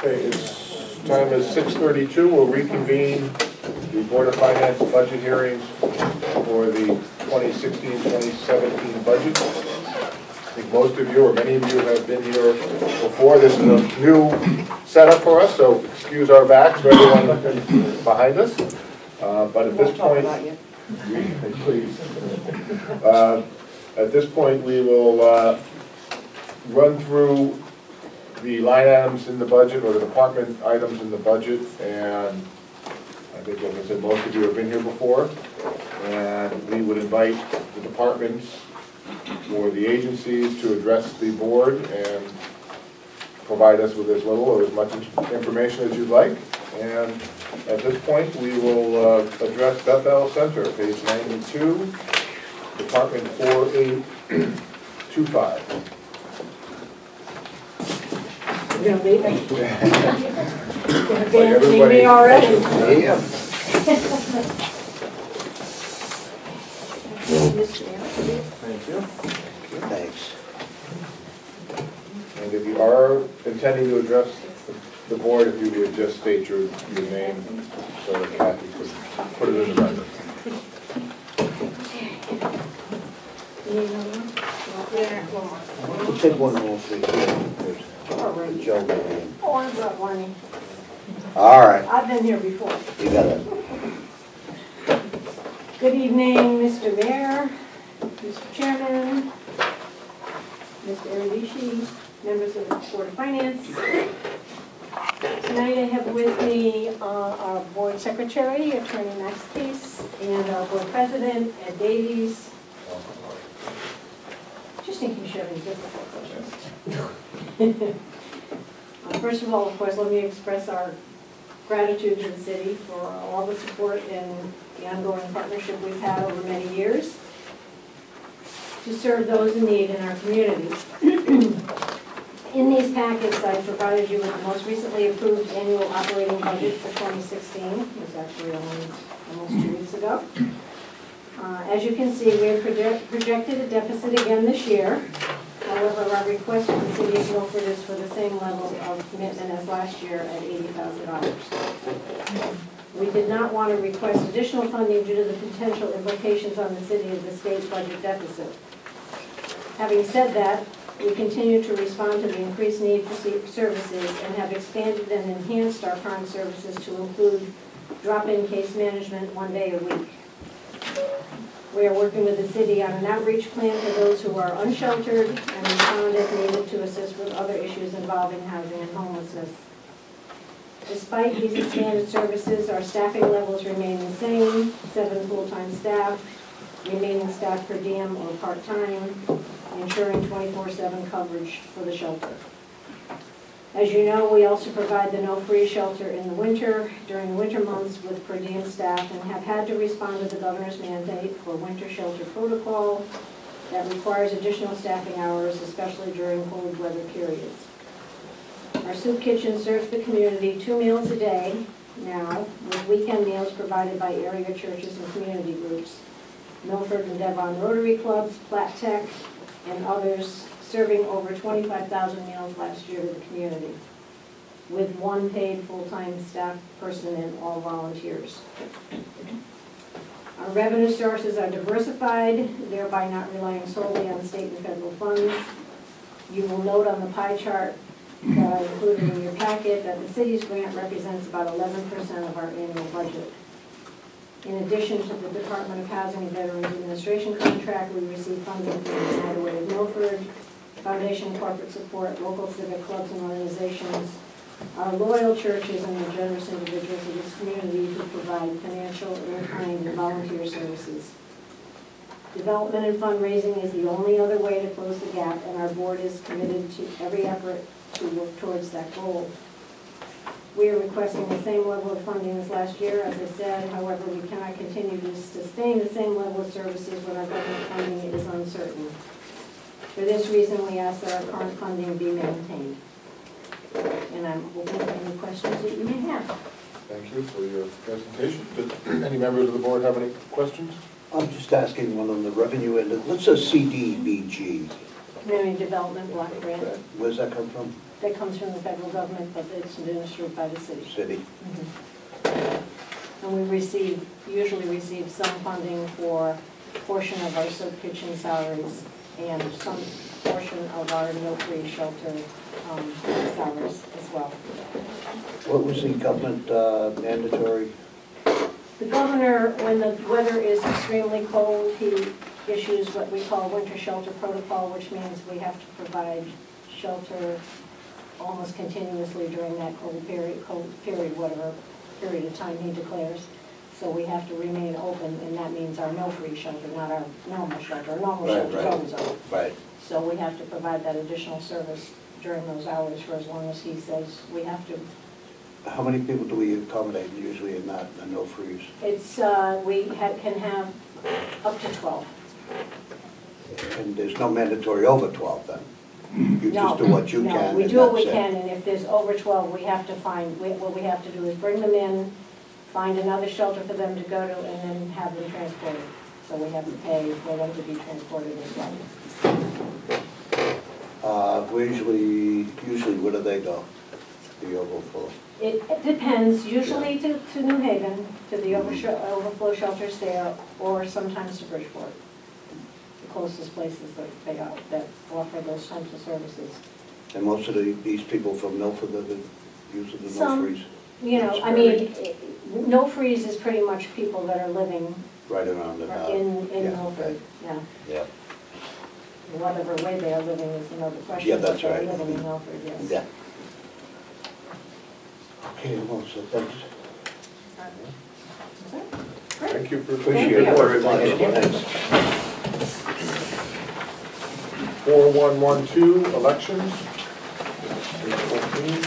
Okay, time is 6:32. We'll reconvene the Board of Finance budget hearings for the 2016-2017 budget. I think most of you, or many of you, have been here before. This is a new setup for us, so excuse our backs for everyone behind us. But at this point, please. At this point, we will run through the line items in the budget, or the department items in the budget, and I think, like I said, most of you have been here before, and we would invite the departments or the agencies to address the board and provide us with as little or as much information as you'd like. And at this point, we will address Bethel Center, page 92, Department 4825. You're gonna leave me? Like Abandon me already? Yeah. Thank you. Thanks. And if you are intending to address the board, if you would just state your name so that Kathy could put it in the record. We'll take one more, please. Joe. Oh, I've got one. All right, I've been here before. you got it. Good evening, Mr. Mayor, Mr. Chairman, Mr. Eridishi, members of the Board of Finance. Tonight I have with me our Board Secretary, Attorney Max Case, and our Board President, Ed Davies. Just in case you have any difficult questions. First of all, of course, let me express our gratitude to the city for all the support and the ongoing partnership we've had over many years to serve those in need in our community. In these packets, I provided you with the most recently approved annual operating budget for 2016. It was actually almost 2 weeks ago. As you can see, we have projected a deficit again this year. However, our request from the city of Milford is for the same level of commitment as last year at $80,000. We did not want to request additional funding due to the potential implications on the city of the state's budget deficit. Having said that, we continue to respond to the increased need for services and have expanded and enhanced our current services to include drop-in case management 1 day a week. We are working with the city on an outreach plan for those who are unsheltered and respond as needed to assist with other issues involving housing and homelessness. Despite these expanded services, our staffing levels remain the same: 7 full-time staff, remaining staff per diem or part-time, ensuring 24/7 coverage for the shelter. As you know, we also provide the no-free shelter in the winter, during the winter months with per diem staff, and have had to respond to the governor's mandate for winter shelter protocol that requires additional staffing hours, especially during cold weather periods. Our soup kitchen serves the community 2 meals a day now, with weekend meals provided by area churches and community groups, Milford and Devon Rotary Clubs, Platt Tech, and others, serving over 25,000 meals last year to the community, with 1 paid full-time staff person and all volunteers. Our revenue sources are diversified, thereby not relying solely on state and federal funds. You will note on the pie chart that I included in your packet that the city's grant represents about 11% of our annual budget. In addition to the Department of Housing and Veterans Administration contract, we receive funding from the United Way of Milford, Foundation corporate support, local civic clubs and organizations, our loyal churches, and the generous individuals of this community who provide financial, in-kind, and volunteer services. Development and fundraising is the only other way to close the gap, and our board is committed to every effort to work towards that goal. We are requesting the same level of funding as last year, as I said. However, we cannot continue to sustain the same level of services when our government funding is uncertain. For this reason, we ask that our current funding be maintained. And I'm open to any questions that you may have. Thank you for your presentation. Did any members of the board have any questions? I'm just asking one on the revenue end. What's a CDBG? Community Development Block Grant. Where's that come from? that comes from the federal government, but it's administered by the city. City. And we usually receive some funding for a portion of our soup kitchen salaries and some portion of our no-free shelter salaries as well. What was the government mandatory? The governor, when the weather is extremely cold, he issues what we call winter shelter protocol, which means we have to provide shelter almost continuously during that cold period, whatever period of time he declares. So we have to remain open, and that means our no-free shelter, not our normal shelter. Our normal shelter is always open. Right. So we have to provide that additional service during those hours for as long as he says we have to. How many people do we accommodate usually in that, a no freeze? It's, can have up to 12. And there's no mandatory over 12 then? You just do what you can. No, we do what we can, and if there's over 12, we have to find, what we have to do is bring them in, find another shelter for them to go to, and then have them transported. So we have to pay for them to be transported as well. Usually where do they go? The overflow? It depends, usually to New Haven, to the overflow shelters there, or sometimes to Bridgeport. The closest places that offer those types of services. And most of these people from Milford that are using the no freeze? You know, I mean, no freeze is pretty much people that are living right around the in Milford, yeah. yeah. Whatever way they are living is another question. Yeah, that's right. Living in Milford, yes. Yeah. Okay, well, so thanks. Thank you for Appreciate your it work. very much. Thanks. 4112, elections. Page 14.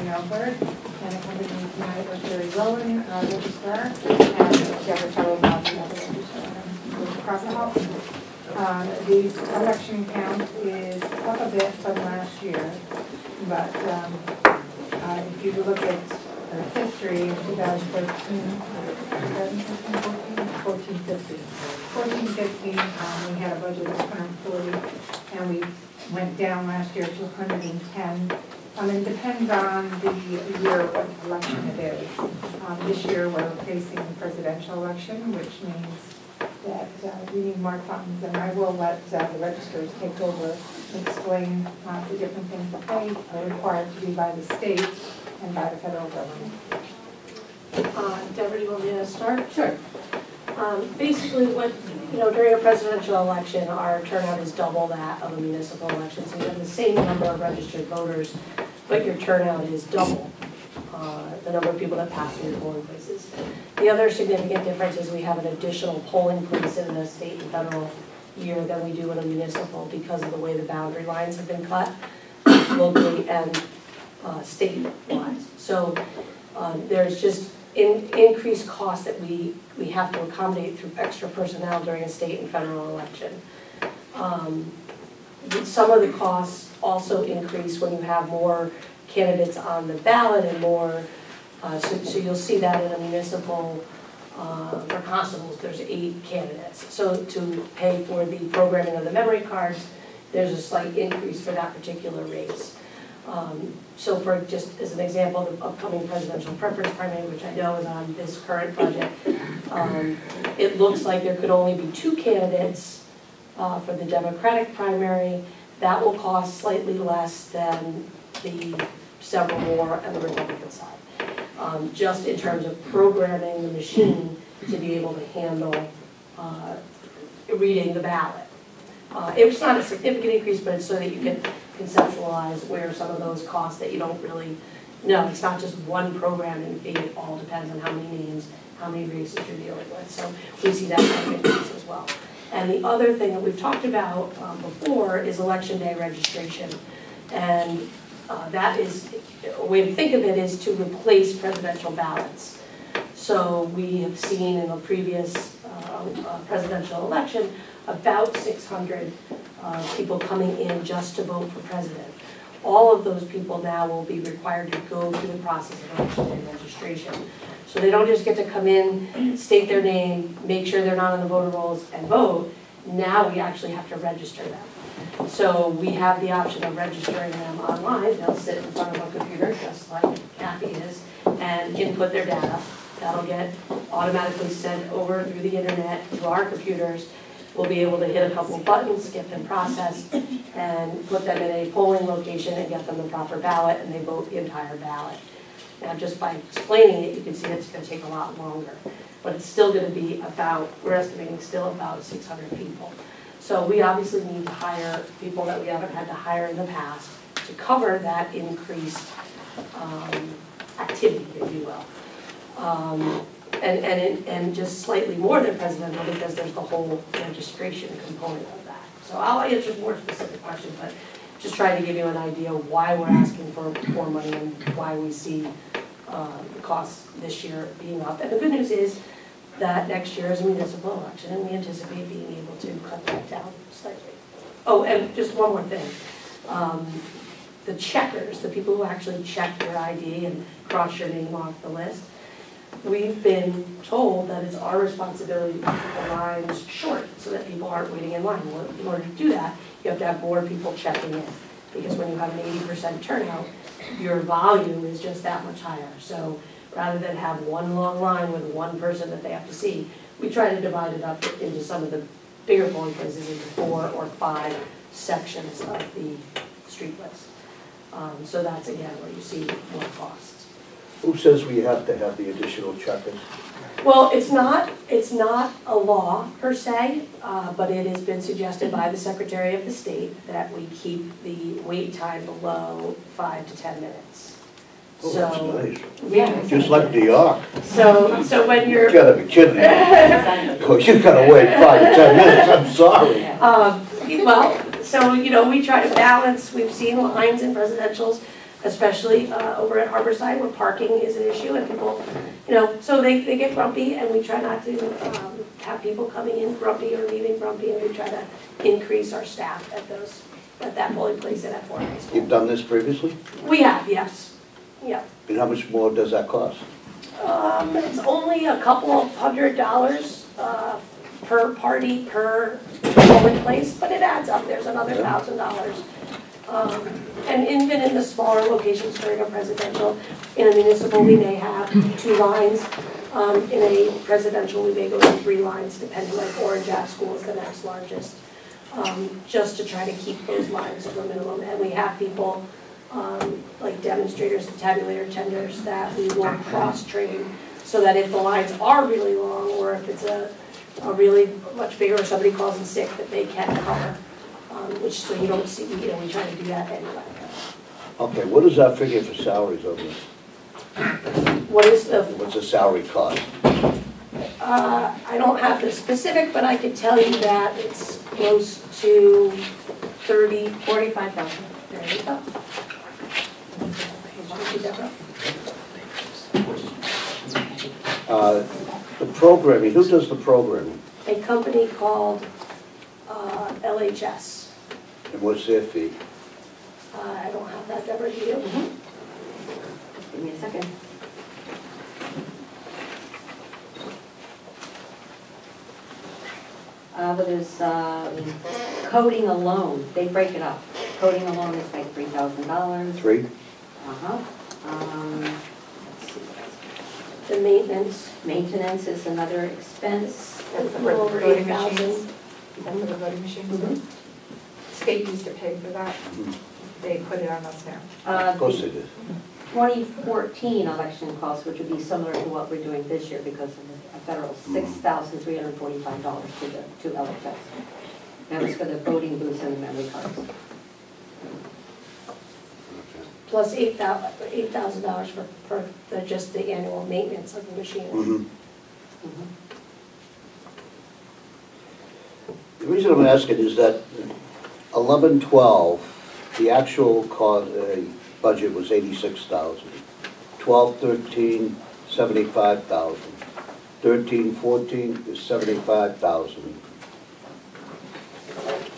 Milford, and accompanied tonight with Jerry Rowan, our registrar, and Deborah Tuttle, the other registrar, with the cross out. The election count is up a bit from last year, but if you look at history in 2013, 14-15, we had a budget of 140, and we went down last year to 110. It depends on the year of election it is. This year we're facing the presidential election, which means that we need more funds, and I will let the registrars take over and explain the different things that they are required to do by the state and by the federal government. Deborah, do you want me to start? Sure. Basically, during a presidential election, our turnout is double that of a municipal election. So you have the same number of registered voters, but your turnout is double the number of people that pass through the polling places. The other significant difference is we have an additional polling place in the state and federal year than we do in a municipal because of the way the boundary lines have been cut locally and state-wise. So there's just increased costs that we have to accommodate through extra personnel during a state and federal election. Some of the costs also increase when you have more candidates on the ballot and more, so you'll see that in a municipal, for constables, there's 8 candidates. So to pay for the programming of the memory cards, there's a slight increase for that particular race. So for just as an example, the upcoming presidential preference primary, which I know is on this current budget, it looks like there could only be 2 candidates for the Democratic primary. That will cost slightly less than the several more on the Republican side. Just in terms of programming the machine to be able to handle reading the ballot. It's not a significant increase, but it's so that you can conceptualize where some of those costs that you don't really know. It's not just one programming fee, it all depends on how many names, how many races you're dealing with. So we see that kind of increase as well. And the other thing that we've talked about before is election day registration. And that is, a way to think of it is to replace presidential ballots. So we have seen in the previous presidential election, about 600 people coming in just to vote for president. All of those people now will be required to go through the process of election and registration. So they don't just get to come in, state their name, make sure they're not on the voter rolls and vote. Now we actually have to register them. So we have the option of registering them online. They'll sit in front of a computer, just like Kathy is, and input their data. That'll get automatically sent over through the internet to our computers. We'll be able to hit a couple of buttons, get them processed, and put them in a polling location and get them the proper ballot, and they vote the entire ballot. Now, just by explaining it, you can see it's going to take a lot longer. But it's still going to be about, we're estimating still about 600 people. So we obviously need to hire people that we haven't had to hire in the past to cover that increased activity, if you will. And just slightly more than presidential because there's the whole registration component of that. So I'll answer more specific questions, but just trying to give you an idea of why we're asking for more money and why we see the costs this year being up. And the good news is that next year is a municipal election, and we anticipate being able to cut that down slightly. Oh, and just one more thing. The checkers, the people who actually check your ID and cross your name off the list, we've been told that it's our responsibility to keep the lines short so that people aren't waiting in line. Well, in order to do that, you have to have more people checking in. Because when you have an 80% turnout, your volume is just that much higher. So rather than have one long line with one person that they have to see, we try to divide it up into some of the bigger polling places into 4 or 5 sections of the street list. So that's, again, where you see more costs. Who says we have to have the additional checkers? Well, it's not a law per se, but it has been suggested by the Secretary of the State that we keep the wait time below 5 to 10 minutes. Oh, So, that's nice. yeah. Just like New York. So when you're. You gotta be kidding me. Oh, you gotta wait 5 to 10 minutes, I'm sorry. Well, so, you know, we try to balance, we've seen lines in presidentials, especially over at Harborside where parking is an issue and people, you know, so they get grumpy and we try not to have people coming in grumpy or leaving grumpy, and we try to increase our staff at that polling place and at Fort High School. You've done this previously? We have, yes. Yeah. And how much more does that cost? It's only a couple of $100 per party, per polling place, but it adds up. There's another $1,000. And even in the smaller locations during a presidential, in a municipal, we may have 2 lines. In a presidential, we may go to 3 lines, depending, like Orange Ave School is the next largest, just to try to keep those lines to a minimum. And we have people, like demonstrators and tabulator tenders, that we will cross-train so that if the lines are really long, or if it's a really much bigger, or somebody calls in sick, that they can cover. Which, so you don't see, you know, we try to do that anyway. Okay, what is that figure for salaries over there? What's the salary cost? I don't have the specific, but I could tell you that it's close to 45,000. There you go. The programming, who does the programming? A company called LHS. And what's their fee? I don't have that, Deborah, do you? Give me a second. But there's coding alone, they break it up. Coding alone is like $3,000. 3? Uh-huh. Let's see. The maintenance. Maintenance is another expense. That's the Little over voting 8,000. machines. Is that for the voting machines? State used to pay for that. They put it on us now. Of course they did. 2014 election costs, which would be similar to what we're doing this year because of the federal, $6,345 to LHS. That was for the voting booths and the memory cards. Plus $8,000 for just the annual maintenance of the machine. The reason I'm asking is that 11-12, the actual cost, budget was $86,000. 12-13, $75,000. 13-14 is 75,000.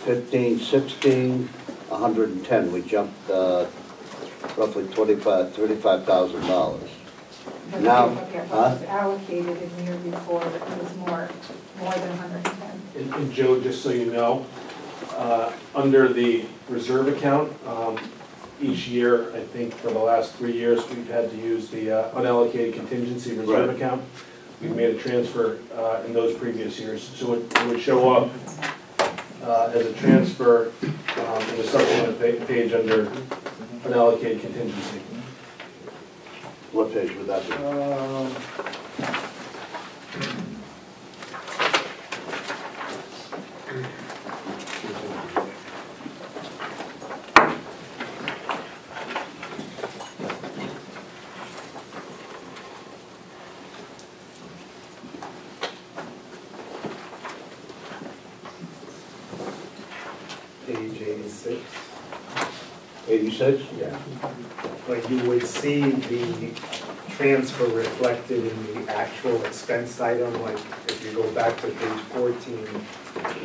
15-16, 110. We jumped roughly $35,000. But Now, if you look at what was allocated in the year before, it was more than 110. And Joe, just so you know, under the reserve account, each year, I think for the last 3 years, we've had to use the unallocated contingency reserve Right. account. We've made a transfer in those previous years, so it would show up as a transfer in the supplement page under unallocated contingency. What page would that be? Page 86. 86? Yeah. But you would see the transfer reflected in the actual expense item, like if you go back to page 14,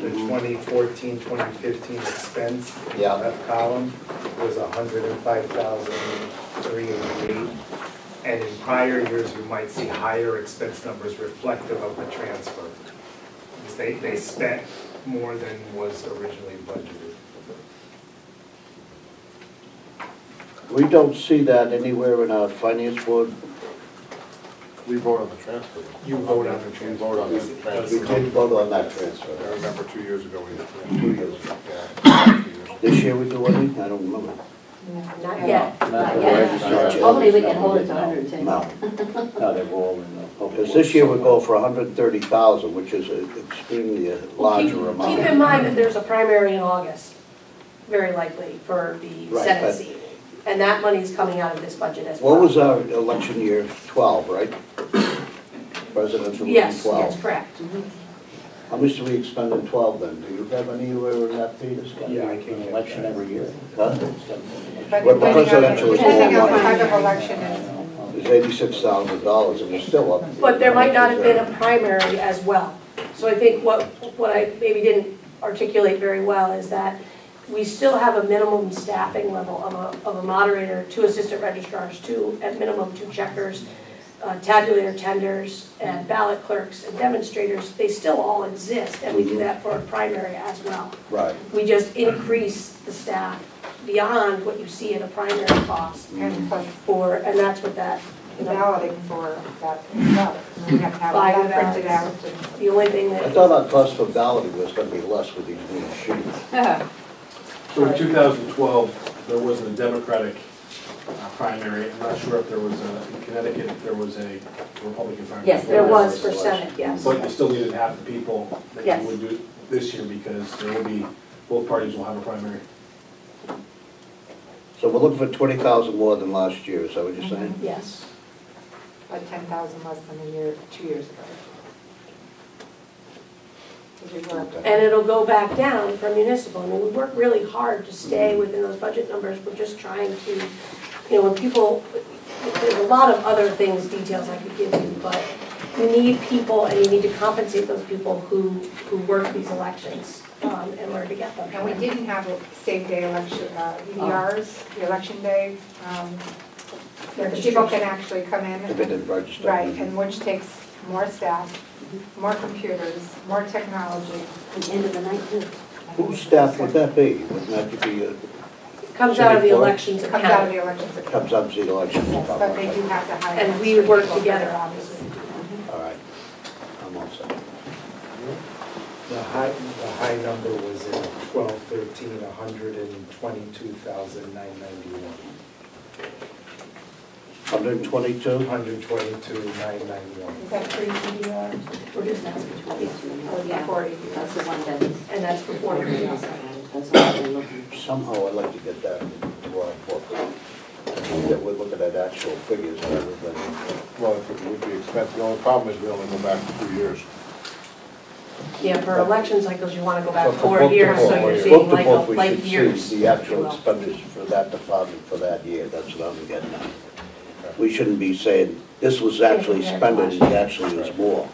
the 2014, 2015 expense. Yeah. That column was 105,388. And in prior years, you might see higher expense numbers reflective of the transfer. Because they spent more than was originally budgeted. We don't see that anywhere in our finance board. We vote on the transfer. You vote on the We transfer. vote on the We transfer. did vote on that transfer. I remember 2 years ago we did. 2 years ago. Yeah, 2 years ago. This year we do any? I don't remember. Not yet, not Not yet. yet. Hopefully we can hold it to 110. No. No, they're all in the. Because this year we go for 130,000, which is an extremely larger Keep in amount. mind that there's a primary in August, very likely, for the Right, Senate but- seat. And that money's coming out of this budget as well. What was our election year? 12, right? Presidential was Yes, 12. yes, correct. How much do we expend in 12 then? Do you have anywhere in that, Peter? Yeah, I can An get election that. every year. Huh? But Well, the depending on, presidential is depending more on what money. type of election is. It's $86,000 and we're still up. But there might not have been a primary as well. So I think what I maybe didn't articulate very well is that we still have a minimum staffing level of a moderator, 2 assistant registrars, at minimum 2 checkers, tabulator tenders, and ballot clerks and demonstrators. They still all exist, and we do that for a primary as well. Right. We just increase the staff beyond what you see in a primary cost And plus and that's what that, the balloting for that as well. We have to have Buy the that printed out. ballots. The only thing I that, thought our cost for balloting was going to be less with these new sheets. So in 2012, there wasn't a Democratic primary. I'm not sure if there was in Connecticut, if there was a Republican primary. Yes, there was for Senate, yes. But you still needed half the people that Yes. you would do this year because there will be, both parties will have a primary. So we're looking for 20,000 more than last year, is that what you're saying? Yes. But 10,000 less than 2 years ago. 'Cause we were- And it'll go back down for municipal. I mean, we work really hard to stay within those budget numbers. We're just trying to, when people, there's a lot of other things, details I could give you, but you need people and you need to compensate those people who work these elections in order to get them. And we didn't have a same day election, EDRs, the election day. The people can actually come in. If it didn't register. Right, and which takes more staff, more computers, more technology. At the end of the night, too. Whose staff would that be? Wouldn't that be, It comes out of the City clerk? elections It comes out of account. the elections account. comes up to the election? Yes, but they do have to hire. And we extra work people for together, their obviously. All right. I'm all set. The high number was in 12-13, 122,991. 122? 122,991. Is that pre-EDR? We're just asking for it. Or Yeah. before EDR? That's the one that is. And that's before the That's meeting. all I've been looking. Somehow I'd like to get that into our book. That we're looking at actual figures rather than, Well, it would be expensive. The only problem is we only go back 2 years. Yeah, for election cycles, you want to go back But for 4 book to years, book, so you're yeah. seeing book to like book, we like should years. see the if you actual expenditures for that department for that year. That's what I'm getting at. We shouldn't be saying This was actually expended, and it actually was more.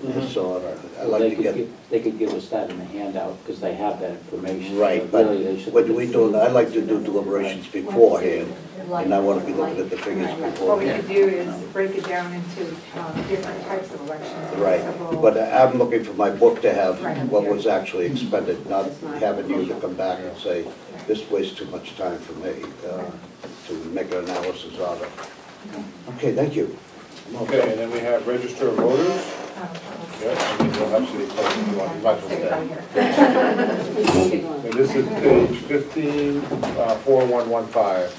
And so I'd like to get, They could give us that in the handout, because they have that information. right, but Really, they should- what we do, I'd like to do deliberations beforehand, and I want to be looking at the figures What we beforehand. could do is break it down into different types of elections. Right, Civil- but I'm looking for my book to have Right. what was actually expended, not having you to come back and say, this wastes too much time for me, to make an analysis of it. Okay, thank you. Okay, and then we have register of voters. Yeah, I mean, you'll have city clerk if you want, you might as Stay well right stay. here. And this is page 15, 4115.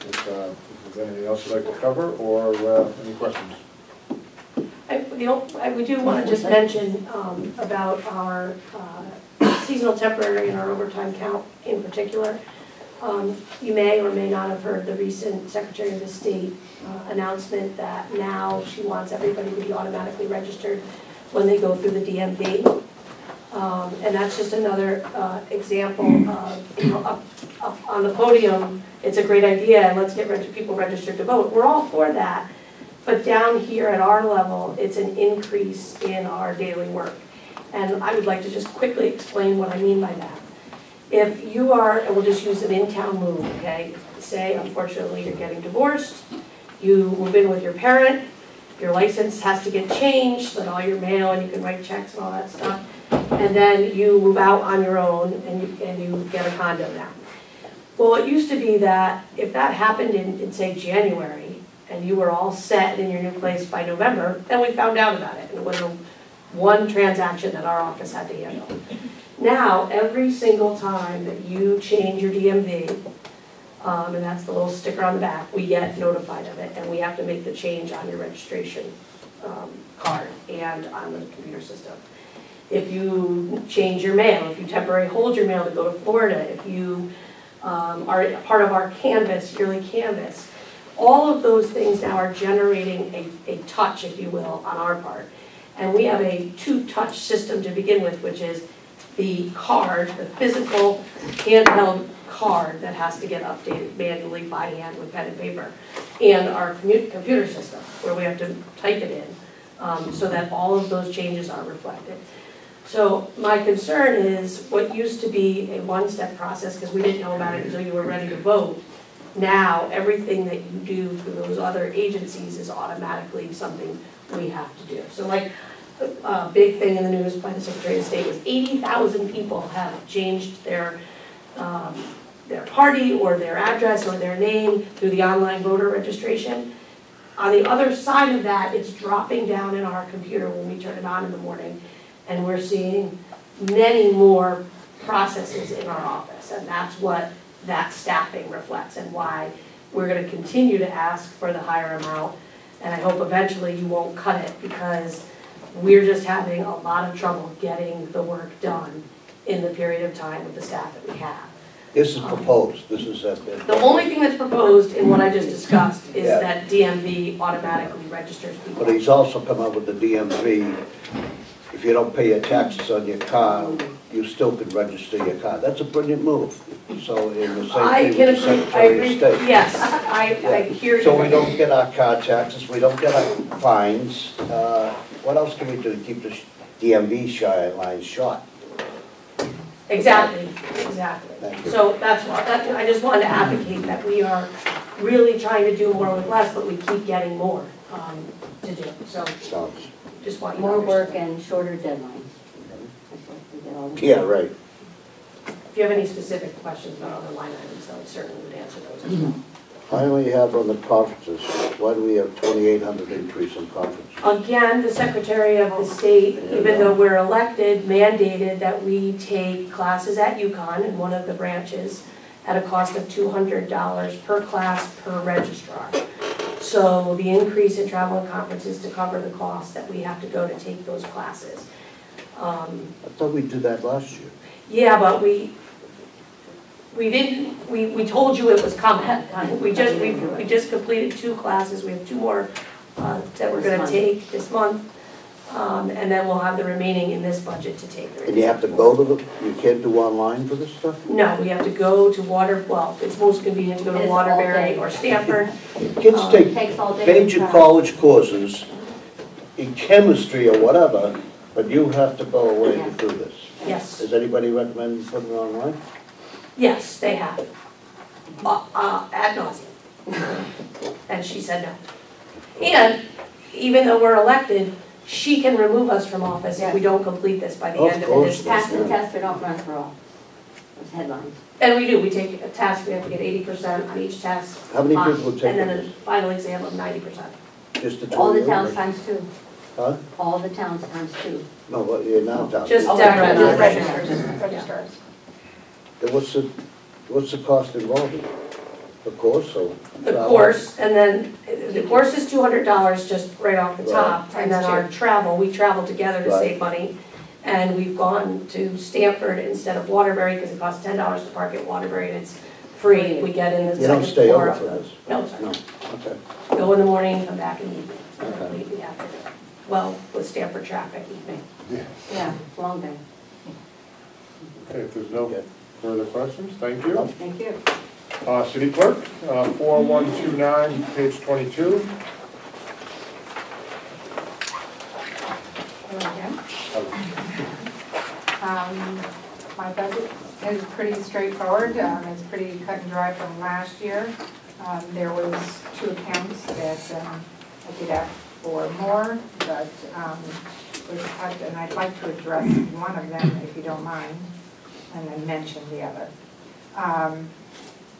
If there's anything else you'd like to cover, or any questions? We do want to just mention about our seasonal temporary and our overtime count in particular. You may or may not have heard the recent Secretary of the State announcement that now she wants everybody to be automatically registered when they go through the DMV. And that's just another example of, you know, up on the podium, it's a great idea, and let's get people registered to vote. We're all for that. But down here at our level, it's an increase in our daily work. And I would like to just quickly explain what I mean by that. If you are, and we'll just use an in-town move, okay? Say, unfortunately, you're getting divorced, you move in with your parent, your license has to get changed, so that all your mail and you can write checks and all that stuff, and then you move out on your own and you get a condo now. Well, it used to be that if that happened in say, January, and you were all set in your new place by November, then we found out about it, and it was one transaction that our office had to handle. Now, every single time that you change your DMV, and that's the little sticker on the back, we get notified of it, and we have to make the change on your registration card and on the computer system. If you change your mail, if you temporarily hold your mail to go to Florida, if you are part of our canvas, yearly canvas, all of those things now are generating a touch, if you will, on our part. And we have a two-touch system to begin with, which is the card, the physical handheld card that has to get updated manually by hand with pen and paper, and our computer system, where we have to type it in, so that all of those changes are reflected. So my concern is what used to be a one-step process, because we didn't know about it until you were ready to vote. Now, everything that you do through those other agencies is automatically something we have to do. So like, a big thing in the news by the Secretary of State was 80,000 people have changed their party or their address or their name through the online voter registration. On the other side of that, it's dropping down in our computer when we turn it on in the morning, and we're seeing many more processes in our office, and that's what that staffing reflects and why we're going to continue to ask for the higher amount, and I hope eventually you won't cut it, because we're just having a lot of trouble getting the work done in the period of time with the staff that we have. This is proposed, this is The only thing that's proposed in what I just discussed is Yeah. that DMV automatically registers people. but he's also come up with the DMV, if you don't pay your taxes on your car, you still can register your car. That's a brilliant move. So in the I same thing can with the agree, I Secretary of agree, State. yes, I hear you. So we don't get our car taxes, we don't get our fines. What else can we do to keep the DMV line short? Exactly, exactly. Thank you. So that's why, I just wanted to advocate that we are really trying to do more with less, but we keep getting more to do. So Sounds, just want you to More work understand. and shorter deadlines. That's what we get all the- yeah, right. If you have any specific questions about other line items, though, I certainly would answer those as well. Finally, you have on the conferences, why do we have 2,800 increase in conferences? Again, the Secretary of the State, even though we're elected, mandated that we take classes at UConn in one of the branches at a cost of $200 per class per registrar. So the increase in travel and conferences to cover the cost that we have to go to take those classes. I thought we did that last year. Yeah, but we didn't, we told you it was coming. We just completed 2 classes, we have 2 more that we're gonna take this month. And then we'll have the remaining in this budget to take. And you have to go to the, you can't do online for this stuff? No, we have to go to well, it's most convenient to go to It's all Waterbury day. or Stanford. Kids take Takes all day. major college courses in chemistry or whatever, but you have to go away to do this. Yes, Does anybody recommend putting it online? yes, they have. Ad nauseam. And she said no. And even though we're elected, she can remove us from office if we don't complete this by the Of end of course. this. Pass the test, but don't run for all. Those headlines. And we do, we take a test, we have to get 80% on each test. How many people And take then a it? final exam of 90%. Just the two All of the you? towns times 2. Huh? All the towns times 2. No, what, you're now down. Just Oh, Deborah, just Registrars. Then what's the cost involved in it? The course, so? The course, and then the course is $200 just right off the top. And then our travel, we travel together to Right. save money. And we've gone to Stanford instead of Waterbury because it costs $10 to park at Waterbury and it's free. We get in the You don't second stay floor over of for the. this? No, sir. No, okay. Go in the morning, come back in the evening. Okay. Leave the afternoon. Well, with Stanford traffic, evening. Yeah, long day. Okay, if there's no Okay. further questions, thank you. Thank you. City Clerk, 4129, page 22. Hello again. My budget is pretty straightforward. It's pretty cut and dry from last year. There was 2 accounts that I did ask for more, but was cut, and I'd like to address one of them if you don't mind, and then mention the other.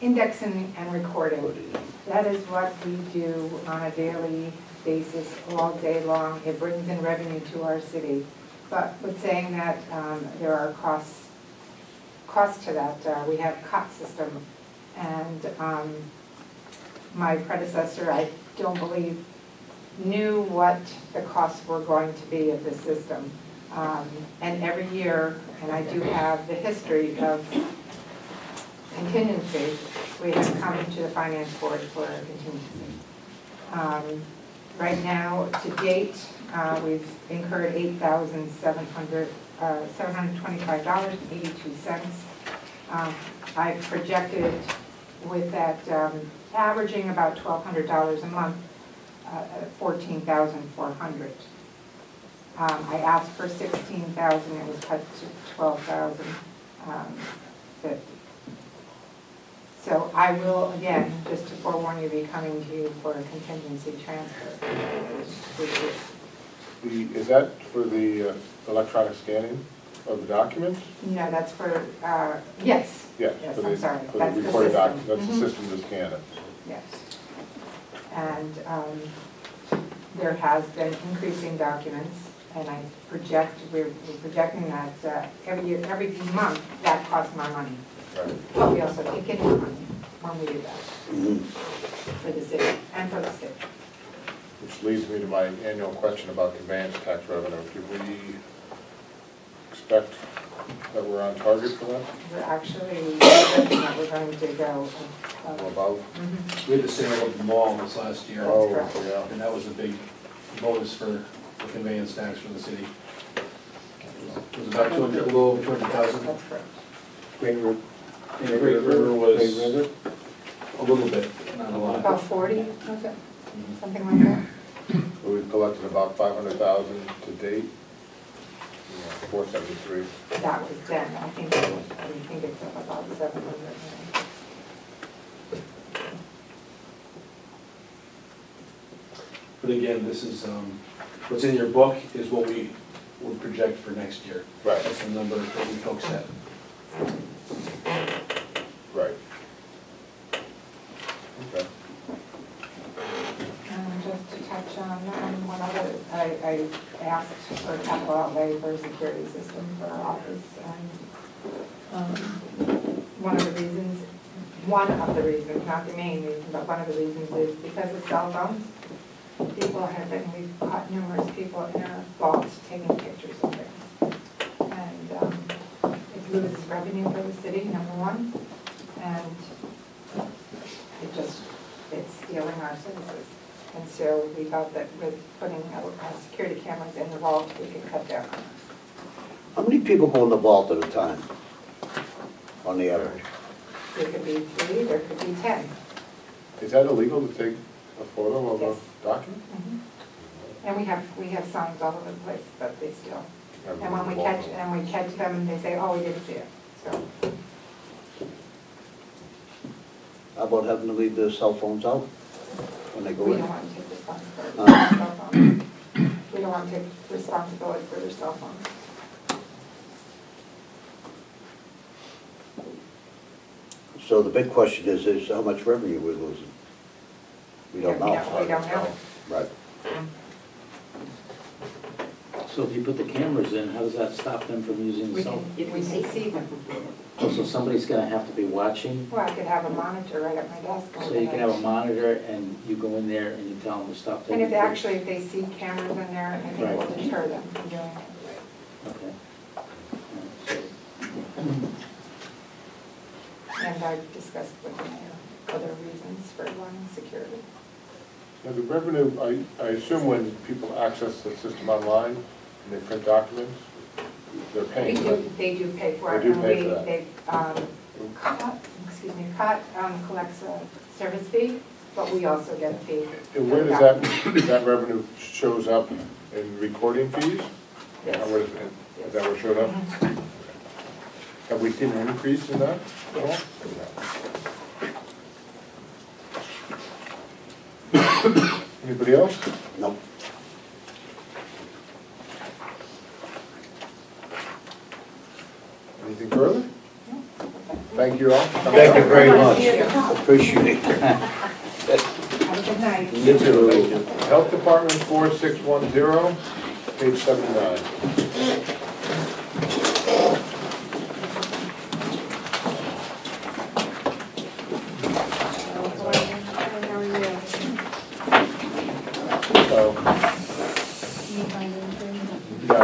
Indexing and recording. That is what we do on a daily basis all day long. It brings in revenue to our city. But with saying that, there are costs to that. We have COT system, and my predecessor, I don't believe, knew what the costs were going to be of this system. And every year, and I do have the history of contingency, we have come to the finance board for a contingency. Right now, to date, we've incurred $8,725.82. I've projected with that averaging about $1,200 a month, $14,400. I asked for $16,000, it was cut to $12,050. So I will, again, just to forewarn you, be coming to you for a contingency transfer. Is that for the electronic scanning of the documents? No, that's for, yes. Yes, Yes, for the- I'm sorry. For the That's the recorded system. documents, that's the Mhm. system to scan it. Yes. And there has been increasing documents, and I project, we're projecting that every month, that costs more money. Right. But we also take in more money when we do that Mhm. for the city and for the state. Which leads me to my annual question about conveyance tax revenue. Do we expect that we're on target for that, We're actually hoping that we're going to go or above? Mhm. We had the sale of the mall this last year, Oh, correct. yeah. and that was a big bonus for the conveyance tax for the city. It was about 200, a little over 200,000. That's correct. Great River. And Great River was Great River? a little bit, not a lot. About 40, was it? Mhm. Something like that? We've collected about 500,000 to date. 473. That was then, I think it's about 700 now. But again, this is, what's in your book is what we would project for next year. Right, That's the number that we folks set. right. Okay. Just to touch on one other, I asked for capital outlay for a security system for our office. And one of the reasons, not the main reason, but one of the reasons is because of cell phones. We've caught numerous people in our vaults taking pictures of things. And it loses revenue for the city, number one. And it's stealing our services. And so we thought that with putting security cameras in the vault, we could cut down. How many people go in the vault at a time, on the average? There could be 3, there could be 10. Is that illegal to take a photo of Yes. a document? And we have signs all over the place, but they still, and when we catch them, they say, oh, we didn't see it, so. How about having to leave their cell phones out when they go We in? don't want to take responsibility for their cell phones. We don't want to take responsibility for their cell phones. So the big question is how much revenue we're losing? We don't know. We don't know. Right. So if you put the cameras in, how does that stop them from using the We cell? can see them. Oh, so somebody's gonna have to be watching? Well, I could have a monitor right at my desk. So you can have a monitor and you go in there and you tell them to stop And taking if pictures? they see cameras in there, I think it will deter them from doing it. Okay. And I've discussed with the mayor other reasons for wanting security. Now, the revenue, I assume when people access the system online and they print documents, they're paying for it. They do pay for it. They do pay for that. COT collects a service fee, but we also get a fee. And where does that revenue shows up in recording fees? Yes. Or is that where it showed up? Have we seen an increase in that at all? Anybody else? No. Anything further? Thank you all. Thank you very much. Appreciate it. Have a good night. You too. Thank you. Health Department 4610, page 79. So, no,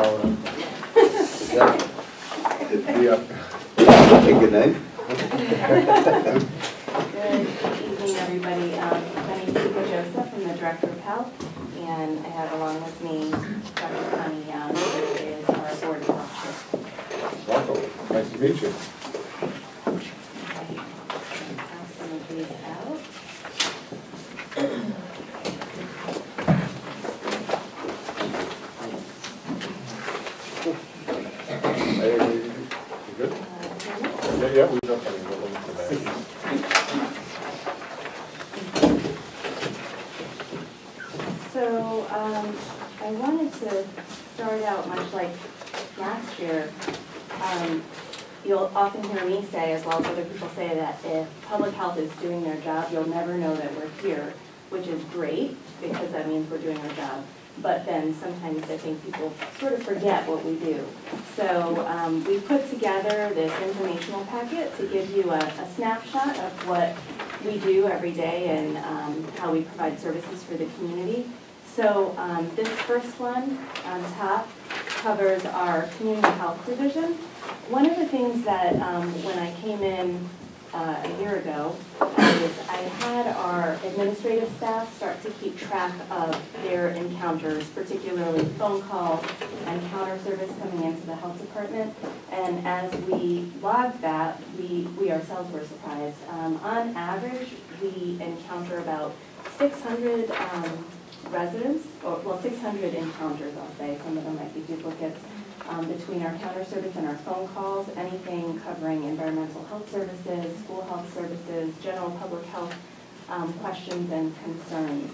Is that yeah. take your name? Good evening, everybody. My name is Eva Joseph. I'm the Director of Health, and I have along with me Dr. Connie Young, who is our board of health. Welcome, nice to meet you. Pass some of these out. You good? Yeah, we've done plenty of them today. So, I wanted to start out much like last year. You'll often hear me say, as well as other people say, that if public health is doing their job, you'll never know that we're here, which is great, because that means we're doing our job. But then sometimes I think people sort of forget what we do. So we put together this informational packet to give you a snapshot of what we do every day and how we provide services for the community. So this first one on top covers our community health division. One of the things that when I came in a year ago is I had our administrative staff start to keep track of their encounters, particularly phone calls and counter service coming into the health department. And as we logged that, we ourselves were surprised. On average, we encounter about 600 residents, or well, 600 encounters, I'll say. Some of them might be duplicates. Between our counter service and our phone calls, anything covering environmental health services, school health services, general public health questions and concerns.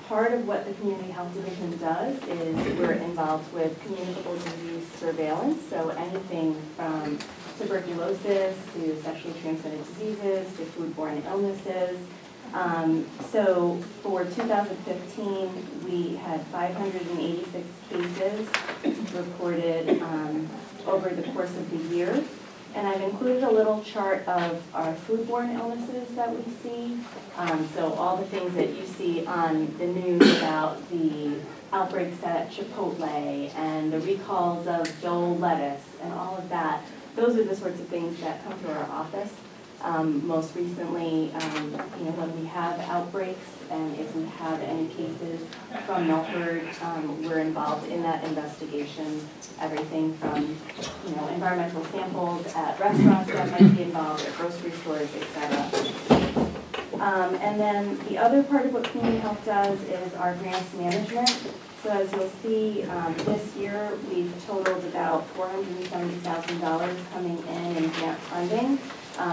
Part of what the Community Health Division does is we're involved with communicable disease surveillance, so anything from tuberculosis to sexually transmitted diseases to foodborne illnesses. So for 2015, we had 586 cases reported over the course of the year. And I've included a little chart of our foodborne illnesses that we see. So all the things that you see on the news about the outbreaks at Chipotle and the recalls of Dole lettuce and all of that, those are the sorts of things that come through our office. Most recently, when we have outbreaks and if we have any cases from Milford, we're involved in that investigation. Everything from, environmental samples at restaurants that might be involved, at grocery stores, etc. And then the other part of what community health does is our grants management. So as you'll see, this year we've totaled about $470,000 coming in grant funding.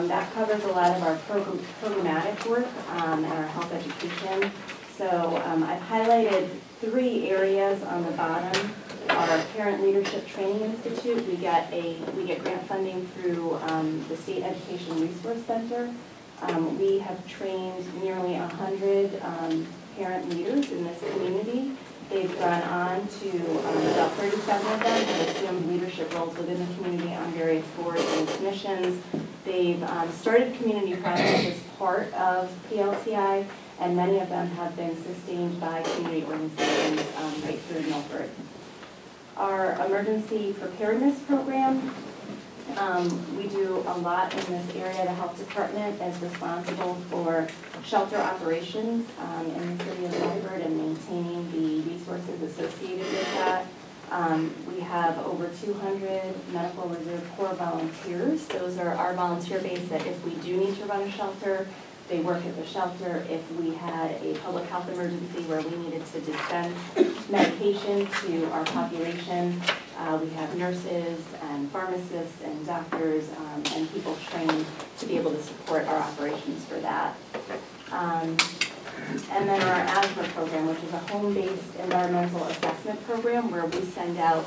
That covers a lot of our programmatic work and our health education. So I've highlighted 3 areas on the bottom. Our Parent Leadership Training Institute, we get grant funding through the State Education Resource Center. We have trained nearly 100 parent leaders in this community. They've gone on to, about 37 of them have assumed leadership roles within the community on various boards and commissions. They've started community projects as part of PLTI, and many of them have been sustained by community organizations right through Milford. Our emergency preparedness program, we do a lot in this area. The health department is responsible for shelter operations in the city of Milford and maintaining the resources associated with that. We have over 200 Medical Reserve Corps volunteers. Those are our volunteer base that if we do need to run a shelter, they work at the shelter. If we had a public health emergency where we needed to dispense medication to our population, we have nurses and pharmacists and doctors and people trained to be able to support our operations for that. And then our asthma program, which is a home-based environmental assessment program where we send out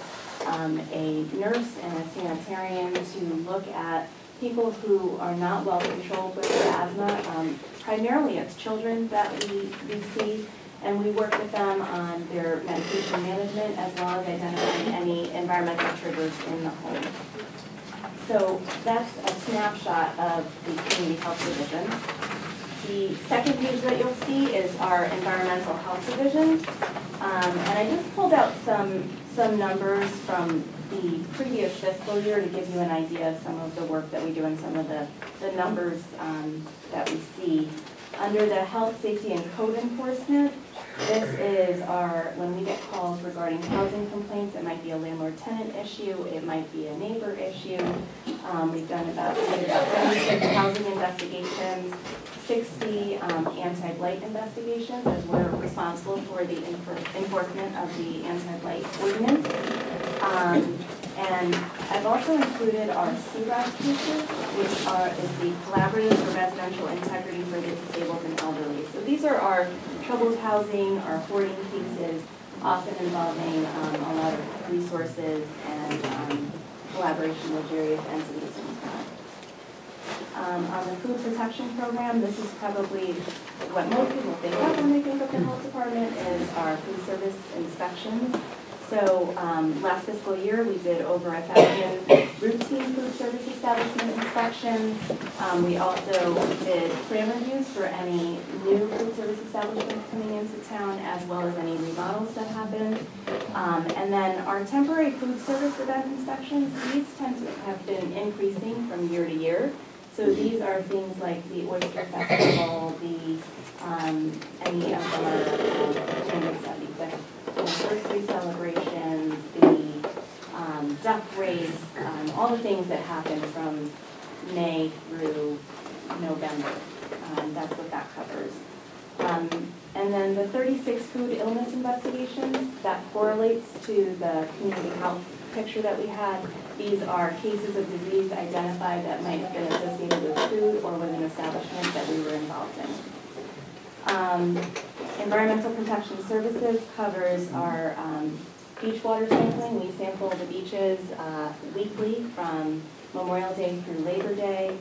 a nurse and a sanitarian to look at people who are not well controlled with their asthma. Primarily it's children that we see, and we work with them on their medication management as well as identifying any environmental triggers in the home. So that's a snapshot of the community health division. The second page that you'll see is our environmental health division. And I just pulled out some numbers from the previous fiscal year to give you an idea of some of the work that we do and some of the numbers that we see. Under the health, safety, and code enforcement, this is when we get calls regarding housing complaints. It might be a landlord-tenant issue, it might be a neighbor issue. We've done about 76 housing investigations, 60 anti-blight investigations, as we're responsible for the enforcement of the anti-blight ordinance. And I've also included our CRAD cases, which is the Collaborative for Residential Integrity for the Disabled and Elderly. So these are our troubled housing, our hoarding cases, often involving a lot of resources and collaboration with various entities in town. On the food protection program, this is probably what most people think of when they think of the health department, is our food service inspections. So last fiscal year, we did over 1,000 routine food service establishment inspections. We also did plan reviews for any new food service establishments coming into town, as well as any remodels that happened. And then our temporary food service event inspections, these tend to have been increasing from year to year. So these are things like the Oyster Festival, any of the anniversary celebrations, the duck race, all the things that happen from May through November. That's what that covers. And then the 36 food illness investigations, that correlates to the community health picture that we had. These are cases of disease identified that might have been associated with food or with an establishment that we were involved in. Environmental Protection Services covers our beach water sampling. We sample the beaches weekly from Memorial Day through Labor Day,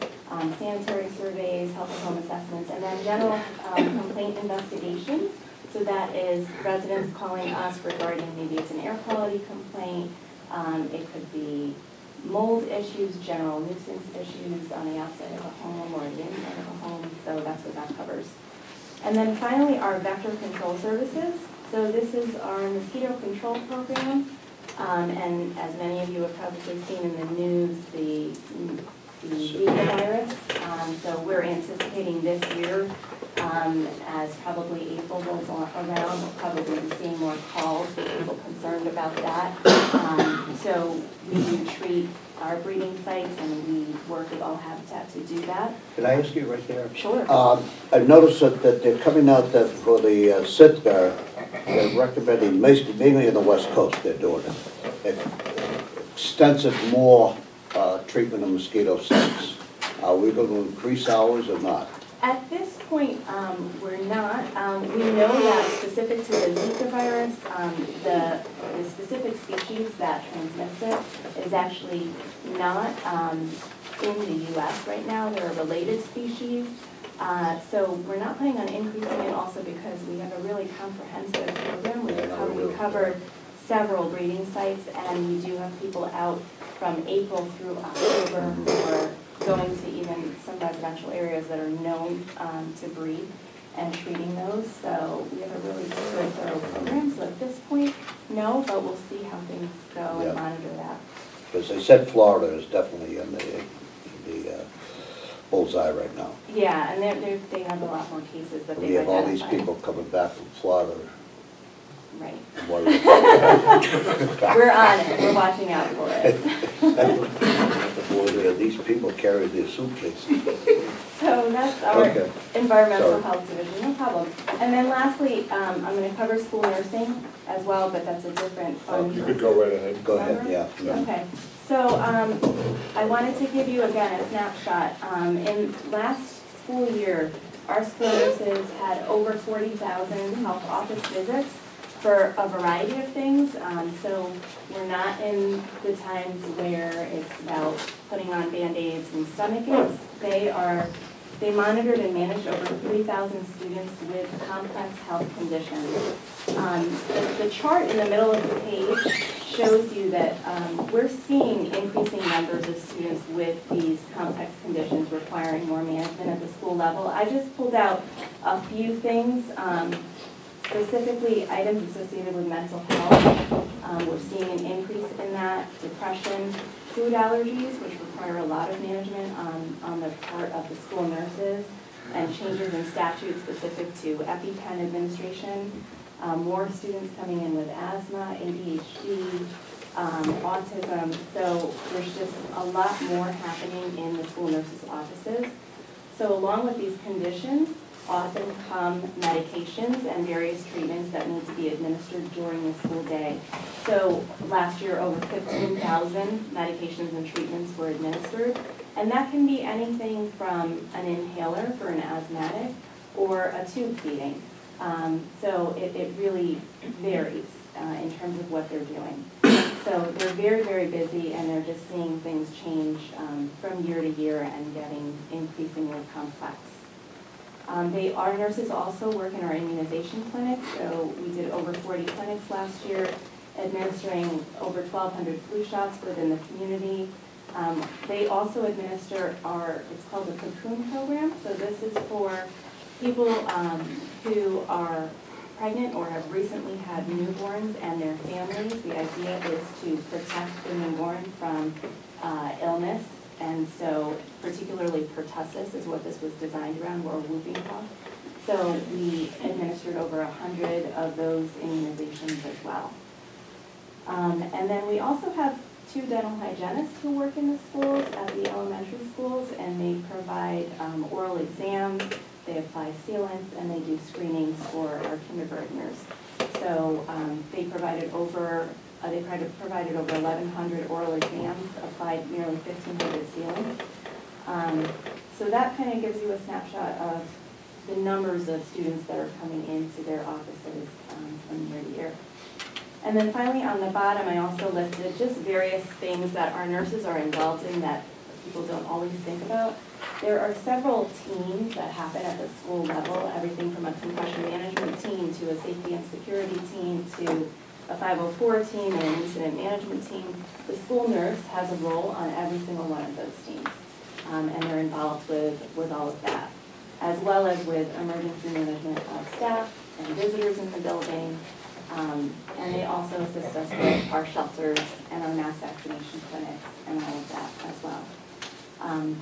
sanitary surveys, health and home assessments, and then general complaint investigations. So that is residents calling us regarding maybe it's an air quality complaint, it could be mold issues, general nuisance issues on the outside of a home or the inside of a home, so that's what that covers. And then finally, our vector control services. So this is our mosquito control program, and as many of you have probably seen in the news, the the Zika virus. So we're anticipating this year, as probably April goes around, we'll probably be seeing more calls with people concerned about that. So we do treat our breeding sites and we work with All Habitat to do that. Can I ask you right there? Sure. I've noticed that they're coming out that for the Sitka, they're recommending, mainly in the West Coast, they're doing it. Extensive more treatment of mosquito sites. Are we going to increase ours or not? At this point, we're not. We know that specific to the Zika virus, the specific species that transmits it is actually not in the U.S. right now. They're a related species. So we're not planning on increasing it also because we have a really comprehensive program. We covered several breeding sites, and we do have people out from April through October who are going to even some residential areas that are known to breed and treating those. So we have a really good thorough program. So at this point, no, but we'll see how things go and monitor that. Because they said Florida is definitely in the bullseye right now. Yeah, and they have a lot more cases that they've We have all these identified. people coming back from Florida. Right. Worried. We're on it. We're watching out for it. Boy, these people carry their suitcases. So that's our Okay. environmental Sorry. health division, no problem. And then lastly, I'm going to cover school nursing as well, but that's a different fund. You could go right ahead. Go ahead, yeah. Okay, so I wanted to give you again a snapshot. In last school year, our school nurses had over 40,000 health office visits for a variety of things. So we're not in the times where it's about putting on Band-Aids and stomach aches. They monitored and managed over 3,000 students with complex health conditions. The chart in the middle of the page shows you that we're seeing increasing numbers of students with these complex conditions requiring more management at the school level. I just pulled out a few things, specifically items associated with mental health. We're seeing an increase in that, depression, food allergies, which require a lot of management on the part of the school nurses, and changes in statute specific to EpiPen administration. More students coming in with asthma, ADHD, autism. So there's just a lot more happening in the school nurses' offices. So along with these conditions, often come medications and various treatments that need to be administered during the school day. So last year, over 15,000 medications and treatments were administered. And that can be anything from an inhaler for an asthmatic or a tube feeding. So it really varies in terms of what they're doing. So they're very, very busy, and they're just seeing things change from year to year and getting increasingly complex. Our nurses also work in our immunization clinics, so we did over 40 clinics last year, administering over 1,200 flu shots within the community. They also administer it's called the Cocoon Program, so this is for people who are pregnant or have recently had newborns and their families. The idea is to protect the newborn from illness. And so particularly pertussis is what this was designed around, or whooping cough. So we administered over 100 of those immunizations as well. And then we also have 2 dental hygienists who work in the schools, at the elementary schools, and they provide oral exams, they apply sealants, and they do screenings for our kindergartners. So they provided over 1,100 oral exams, applied nearly 1,500 sealants. So that kind of gives you a snapshot of the numbers of students that are coming into their offices from year to year. And then finally on the bottom, I also listed just various things that our nurses are involved in that people don't always think about. There are several teams that happen at the school level, everything from a concussion management team to a safety and security team to a 504 team and an incident management team. The school nurse has a role on every single one of those teams, and they're involved with all of that, as well as with emergency management of staff and visitors in the building, and they also assist us with our shelters and our mass vaccination clinics and all of that as well. And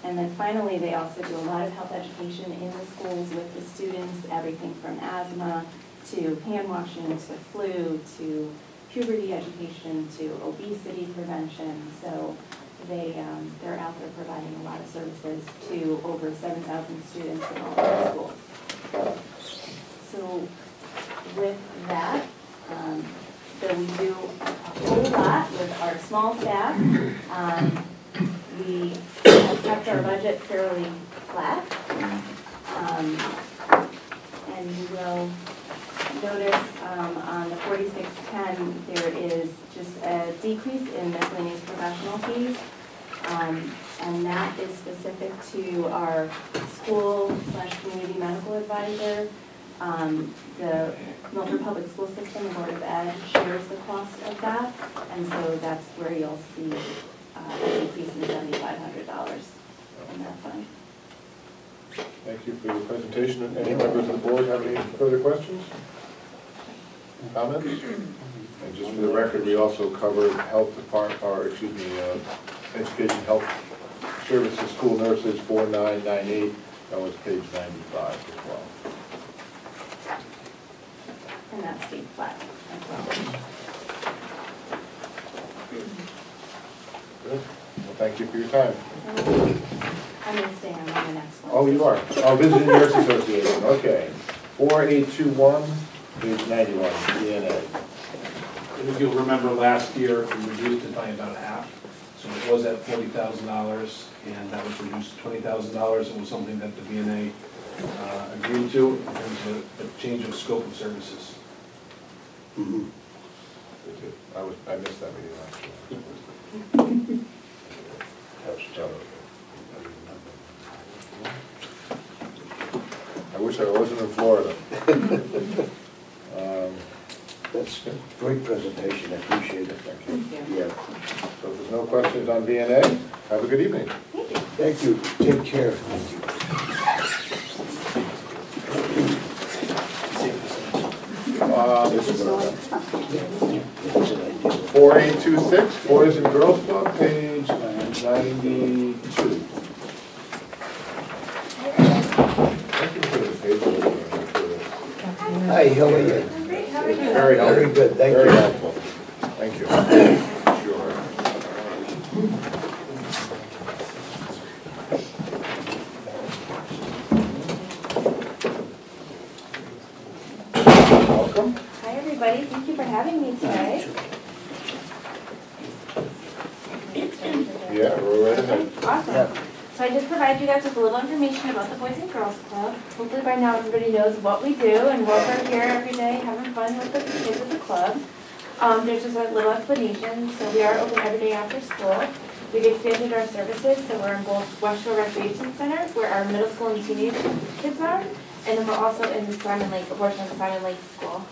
then finally, they also do a lot of health education in the schools with the students, everything from asthma to hand washing to flu to puberty education to obesity prevention. So they're out there providing a lot of services to over 7,000 students in all of our schools. So with that, so we do a whole lot with our small staff. We have kept our budget fairly flat. And you will notice on the 4610, there is just a decrease in miscellaneous professional fees. And that is specific to our school/community medical advisor. The Milford Public School System Board of Ed shares the cost of that, and so that's where you'll see a decrease in $7,500 in that fund. Thank you for your presentation. Any members of the board have any further questions? Comments? And just for the record, we also covered health department, or excuse me, education health services, school nurses, 4998. That was page 95 as well. And that's stayed flat as well. Good. Well, thank you for your time. I'm going to stay on the next one. Oh, you are? Oh, Visiting Nurse Association, okay. 4821, page 91, DNA. If you'll remember last year, we reduced it by about half. So it was at $40,000, and that was reduced to $20,000. It was something that the VNA agreed to in terms of a change of scope of services. Mhm. I missed that meeting last year. I wish I wasn't in Florida. That's a great presentation, I appreciate it. Thank you. Yeah, So if there's no questions on VNA, have a good evening. thank you, take care. 4826, Boys and Girls Club, page 92. Thank you for the page. Hi, how are you? Great, how are you? Very helpful. Very good, thank Very you. helpful. Thank you. Sure. Welcome. Hi, everybody. Thank you for having me today. Yeah, we're right ahead. Awesome. So I just provided you guys with a little information about the Boys and Girls Club. Hopefully by now everybody knows what we do and what we're here every day having fun with the kids at the club. There's just a little explanation. So we are open every day after school. We've expanded our services, so we're in both West Shore Recreation Center, where our middle school and teenage kids are, and then we're also in the Simon Lake, a portion of the Simon Lake School,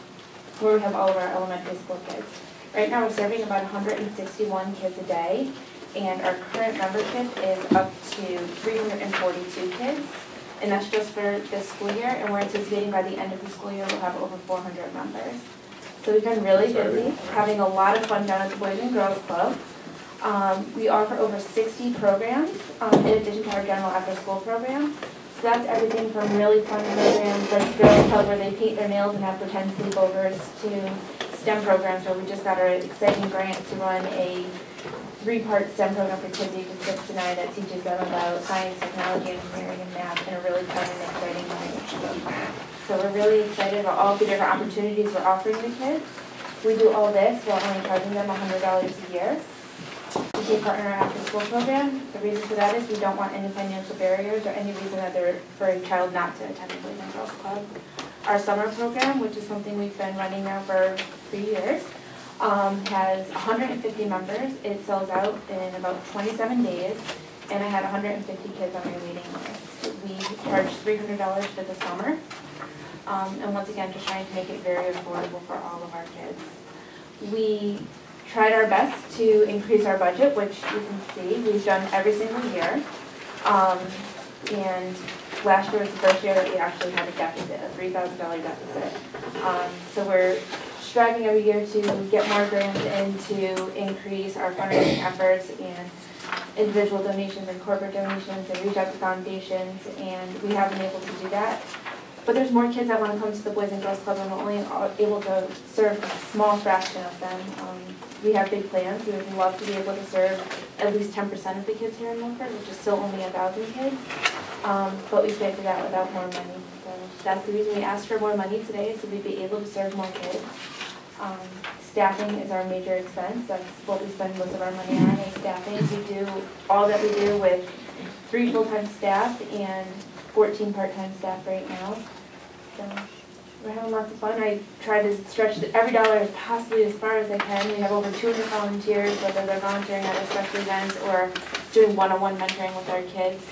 where we have all of our elementary school kids. Right now we're serving about 161 kids a day, and our current membership is up to 342 kids, and that's just for this school year, and we're anticipating by the end of the school year we'll have over 400 members. So we've been really busy, having a lot of fun down at the Boys and Girls Club. We offer over 60 programs in addition to our general after-school program. So that's everything from really fun programs like Girls Club where they paint their nails and have pretend sleepovers to STEM programs where we just got our exciting grant to run a 3-part STEM program for kids ages 6 to 9 that teaches them about science, technology, engineering, and math in a really fun and exciting way. So we're really excited about all the different opportunities we're offering the kids. We do all this while only charging them $100 a year. We take part in our after-school program. The reason for that is we don't want any financial barriers or any reason that for a child not to attend the Boys and Girls Club. Our summer program, which is something we've been running now for 3 years, has 150 members. It sells out in about 27 days, and I had 150 kids on my waiting list. We charge $300 for the summer, and once again, just trying to make it very affordable for all of our kids. We tried our best to increase our budget, which you can see we've done every single year. And last year was the first year that we actually had a deficit, a $3,000 deficit. So we're striving every year to get more grants in to increase our fundraising efforts and individual donations and corporate donations and reach out to foundations, and we have been able to do that. But there's more kids that want to come to the Boys and Girls Club, and we're only able to serve a small fraction of them. We have big plans. We would love to be able to serve at least 10% of the kids here in Milford, which is still only 1,000 kids. But we can't do that without more money. So that's the reason we asked for more money today, so we'd be able to serve more kids. Staffing is our major expense. That's what we spend most of our money on, is staffing. We do all that we do with 3 full-time staff and 14 part-time staff right now. So we're having lots of fun. I try to stretch every dollar as possibly as far as I can. We have over 200 volunteers, whether they're volunteering at our special events or doing one-on-one mentoring with our kids.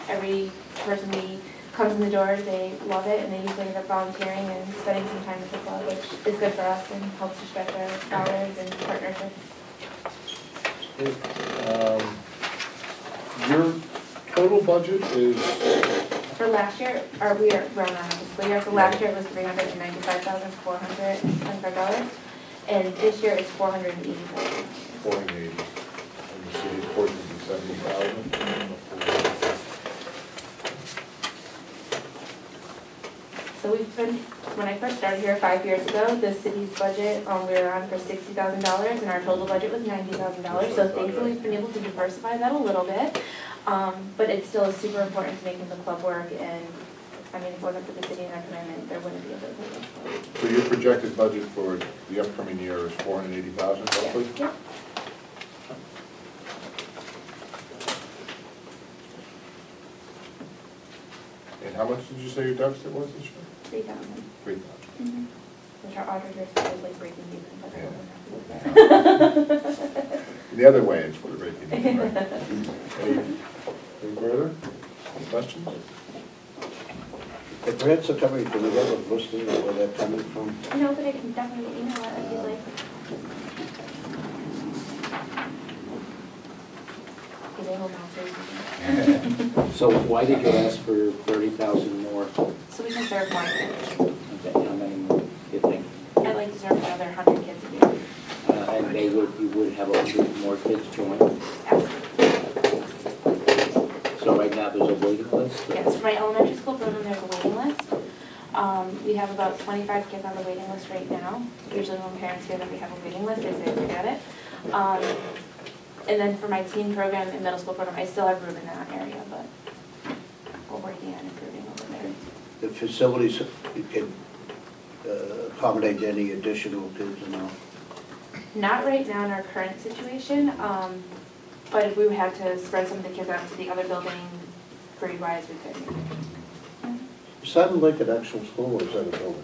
Every person we comes in the door, they love it, and they usually end up volunteering and spending some time with the club, which is good for us and helps to stretch our dollars and partnerships. Your total budget is, For last year, or we are running on a fiscal year, for last year it was $395,425, and this year it's $480,000. 480, and the city's portion is 70,000. So we've been, when I first started here 5 years ago, the city's budget, we were on for $60,000, and our total budget was $90,000. So thankfully, we've been able to diversify that a little bit. But it still is super important to making the club work, and I mean, if it wasn't for the city and our commitment, there wouldn't be a business. So your projected budget for the upcoming year is 480,000 roughly? Yeah. And how much did you say your deficit was this year? 3,000. 3,000. Which our auditor said was like breaking even, but Yeah. I don't know. The other way is for the breaking even, right? Any further? Any questions? The grants are coming, do we have a listing of where they're coming from? No, but I can definitely email it if you'd like. Okay, they will not say. So why did you ask for 30,000 more? So we can serve more kids. Okay, how many more, you think? I'd like to serve another 100 kids a year. And you would have 100 more kids join? So right now there's a waiting list? Yes, for my elementary school program, there's a waiting list. We have about 25 kids on the waiting list right now. Usually when parents hear that we have a waiting list, they say forget it. And then for my teen program and middle school program, I still have room in that area, but we're working on improving over there. The facilities, you can accommodate any additional kids and all? Not right now in our current situation, but if we had to spread some of the kids out to the other building, grade-wise, we could. Is that like an actual school or is that a building?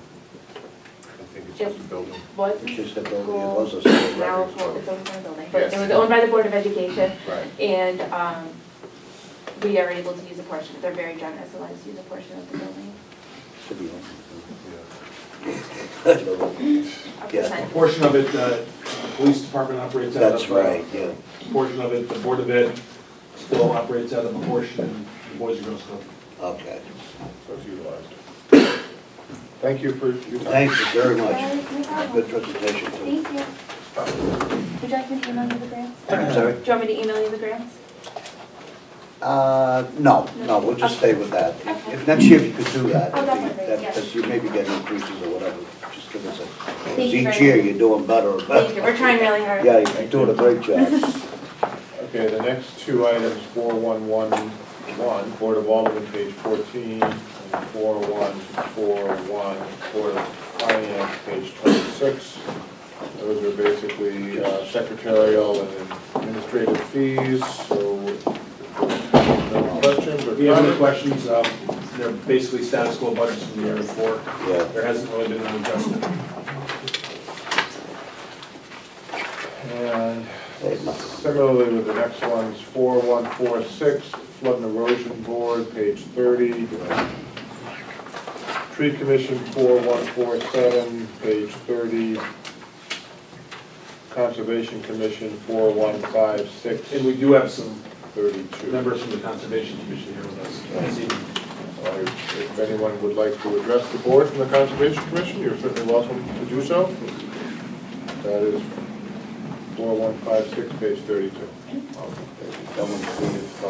I think it's just a building. Was It's just a building, it school, was a school. now right? it's owned by a building, but Yes. it was owned by the Board of Education, Right. and we are able to use a portion. They're very generous, so let's use a portion of the building. Should be on. A Yeah. A percent. portion of it, the police department operates out of. That's right, yeah. A portion of it, the Board of Ed still operates out of a portion, and the Boys and Girls Club. Okay. So it's utilized. Thank you for your time. Thank you very much. No problem. Good presentation too. Thank you. Would you like me to email you the grants? I'm sorry? Do you want me to email you the grants? No, we'll just stay with that. If next year you could do that, Oh, definitely, yes. because you may be getting increases or whatever, just give us a, Thank because you each very year much. you're doing better and Thank you, better. we're trying really hard. Yeah, you're doing a great job. Okay, the next two items, 4111, Board of Aldermen, page 14, and 4141, Board of Finance, page 26. Those are basically secretarial and administrative fees, so no questions or If you have any comments? questions, they're basically status quo budgets from the year before. Yeah. There hasn't really been an adjustment. And Hey, nothing. similarly with the next ones, 4146, Flood and Erosion Board, page 30. Tree Commission, 4147, page 30. Conservation Commission, 4156, And we do have some 32. members from the Conservation Commission here with us this evening. If anyone would like to address the board from the Conservation Commission, you're certainly welcome to do so. That is 4156, page 32. Someone's seen it, so.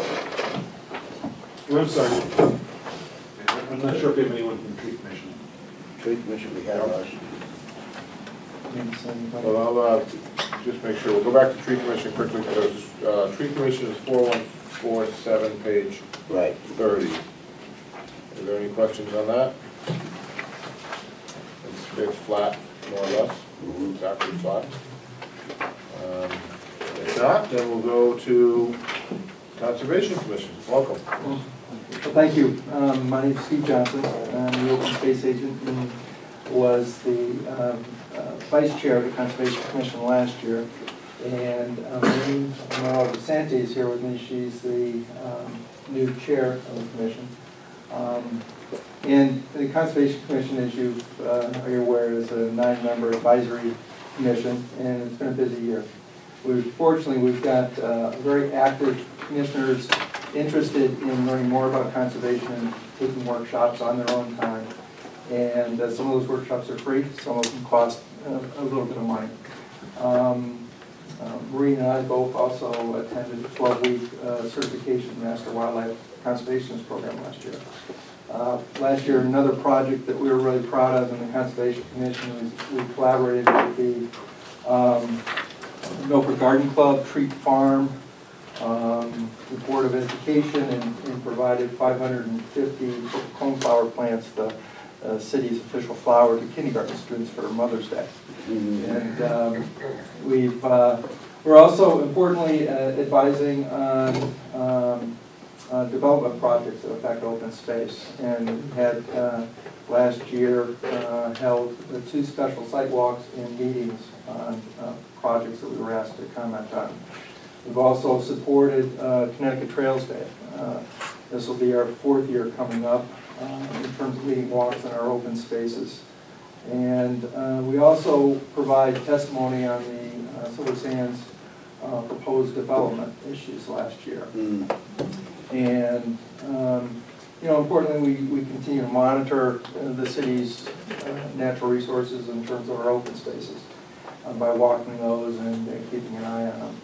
I'm sorry. I'm not sure if we have anyone from the tree commission. Tree commission, we had ours. Well, I'll just make sure, we'll go back to tree commission quickly, because tree commission is 4147, page Right. 30. Are there any questions on that? It's flat, more or less, exactly flat. If not, then we'll go to Conservation Commission. Welcome. Well, thank you. My name is Steve Johnson. I'm the open space agent and was the vice chair of the Conservation Commission last year. And Maureen Vicente is here with me. She's the new chair of the commission. And the Conservation Commission, as you are aware, is a 9-member advisory commission, and it's been a busy year. Fortunately, we've got very active commissioners interested in learning more about conservation and taking workshops on their own time. And some of those workshops are free, some of them cost a little bit of money. Maureen and I both also attended a 12-week certification Master Wildlife Conservationist program last year. Last year, another project that we were really proud of in the Conservation Commission was we collaborated with the Milford Garden Club, Treat Farm, the Board of Education, and provided 550 coneflower plants, the city's official flower, to kindergarten students for Mother's Day. And we're also importantly advising on development projects that affect open space, and had last year held 2 special site walks and meetings on projects that we were asked to comment on. We've also supported Connecticut Trails Day. This will be our 4th year coming up in terms of leading walks in our open spaces. And we also provide testimony on the Silver Sands proposed development issues last year. And importantly, we continue to monitor the city's natural resources in terms of our open spaces by walking those and keeping an eye on them.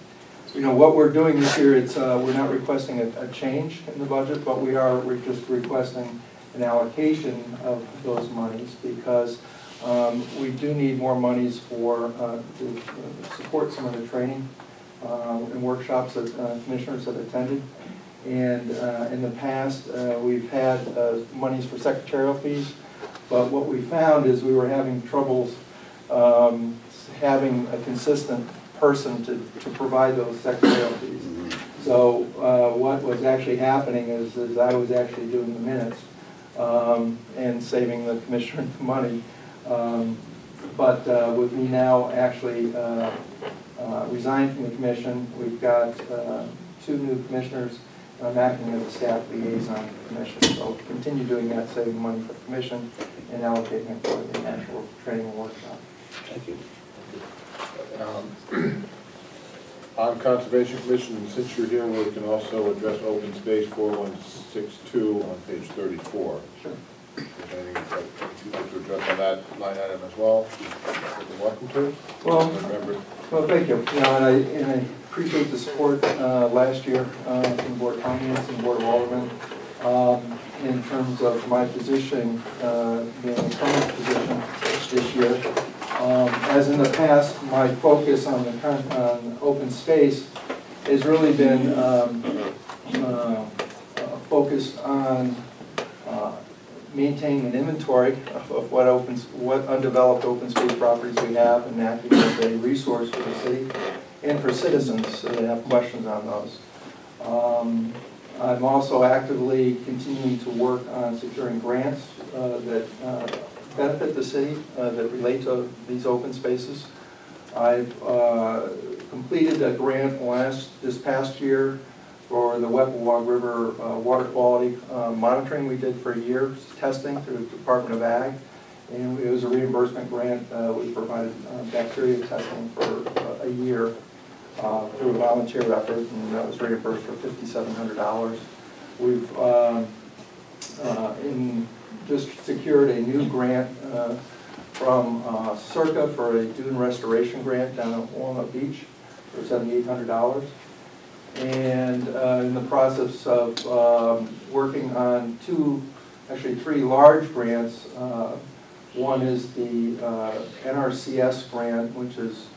What we're doing this year, we're not requesting a change in the budget, but we're just requesting an allocation of those monies, because we do need more monies to support some of the training and workshops that commissioners have attended. And in the past, we've had monies for secretarial fees, but what we found is we were having troubles having a consistent person to provide those secretarial fees. So what was actually happening is I was actually doing the minutes and saving the commissioner the money. But with me now actually resigned from the commission, we've got 2 new commissioners. I'm acting as a staff liaison to the commission, so continue doing that, saving money for the commission and allocating it for the actual training and workshop. Thank you. On Conservation Commission, and since you're here, we can also address open space 4162 on page 34. Sure. If there's anything that you'd like to address on that line item as well, you're welcome to. Well, thank you. And I appreciate the support last year from the Board of Finance and the Board of Aldermen in terms of my position being a permanent position this year. As in the past, my focus on open space has really been focused on maintaining an inventory of what undeveloped open space properties we have, and acting as a resource for the city and for citizens that have questions on those. I'm also actively continuing to work on securing grants that benefit the city, that relate to these open spaces. I've completed a grant this past year for the Weppawag River water quality monitoring we did for a year, testing through the Department of Ag. And it was a reimbursement grant. We provided bacteria testing for a year through a volunteer effort, and that was reimbursed for $5,700. We've just secured a new grant from Circa for a dune restoration grant down at Walnut Beach. for $7,800. And in the process of working on actually three large grants. One is the NRCS grant, which is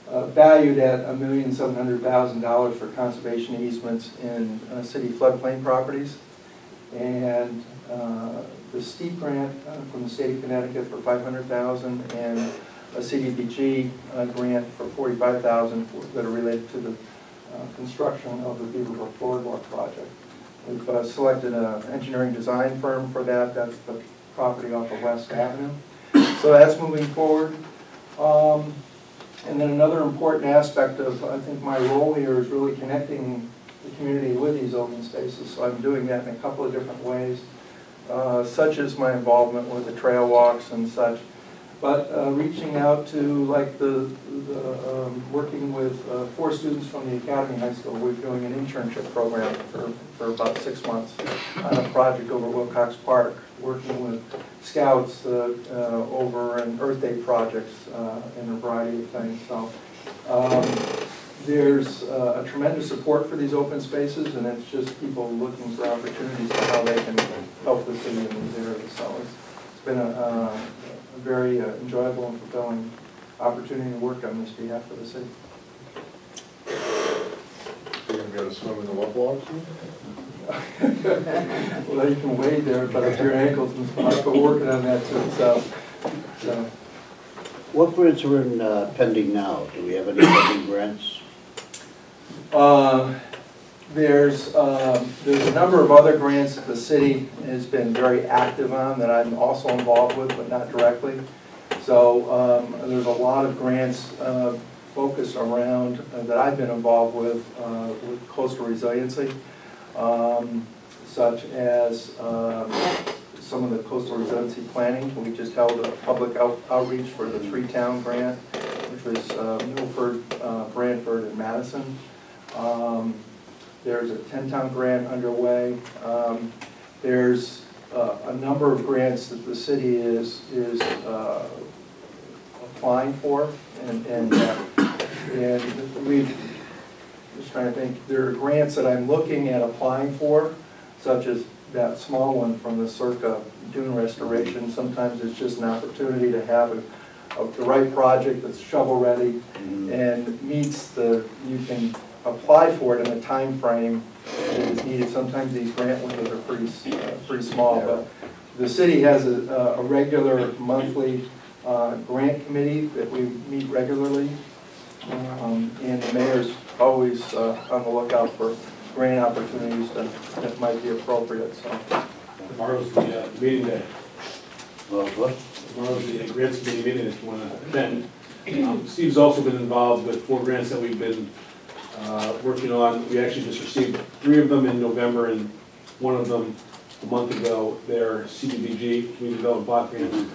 valued at $1,700,000 for conservation easements in city floodplain properties. And the STEEP grant from the state of Connecticut for $500,000 and a CDBG grant for $45,000 that are related to the construction of the Beaverbrook Boardwalk project. We've selected an engineering design firm for that. That's the property off of West Avenue. So that's moving forward. And then another important aspect of, I think, my role here is really connecting the community with these open spaces. So I'm doing that in a couple of different ways, such as my involvement with the trail walks and such. But reaching out to, like, working with 4 students from the Academy High School. We're doing an internship program for about 6 months on a project over at Wilcox Park, working with scouts over an Earth Day projects and a variety of things. So there's a tremendous support for these open spaces, and it's just people looking for opportunities for how they can help the city in these areas. So it's been a very enjoyable and fulfilling opportunity to work on this behalf of the city. You're going to go to swim in the love logs? Well, you can wade there, but up to your ankles and stuff, but we're working on that too, so. What grants are in pending now? Do we have any pending grants? There's a number of other grants that the city has been very active on that I'm also involved with, but not directly. So there's a lot of grants focused around that I've been involved with coastal resiliency, such as some of the coastal resiliency planning. We just held a public outreach for the 3-town grant, which was Milford, Branford, and Madison. There's a 10-town grant underway. There's a number of grants that the city is applying for, and we just trying to think. There are grants that I'm looking at applying for, such as that small one from the Circa Dune Restoration. Sometimes it's just an opportunity to have the right project that's shovel ready and meets you can apply for it in a time frame that is needed. Sometimes these grant windows are pretty small, but the city has a regular monthly grant committee that we meet regularly, and the mayor's always on the lookout for grant opportunities that might be appropriate. So Tomorrow's the meeting day. Well, what? Tomorrow's the grants committee meeting if you want to attend. Steve's also been involved with 4 grants that we've been working on. We actually just received 3 of them in November and 1 of them a month ago. They're CDBG, Community Development Block Grant,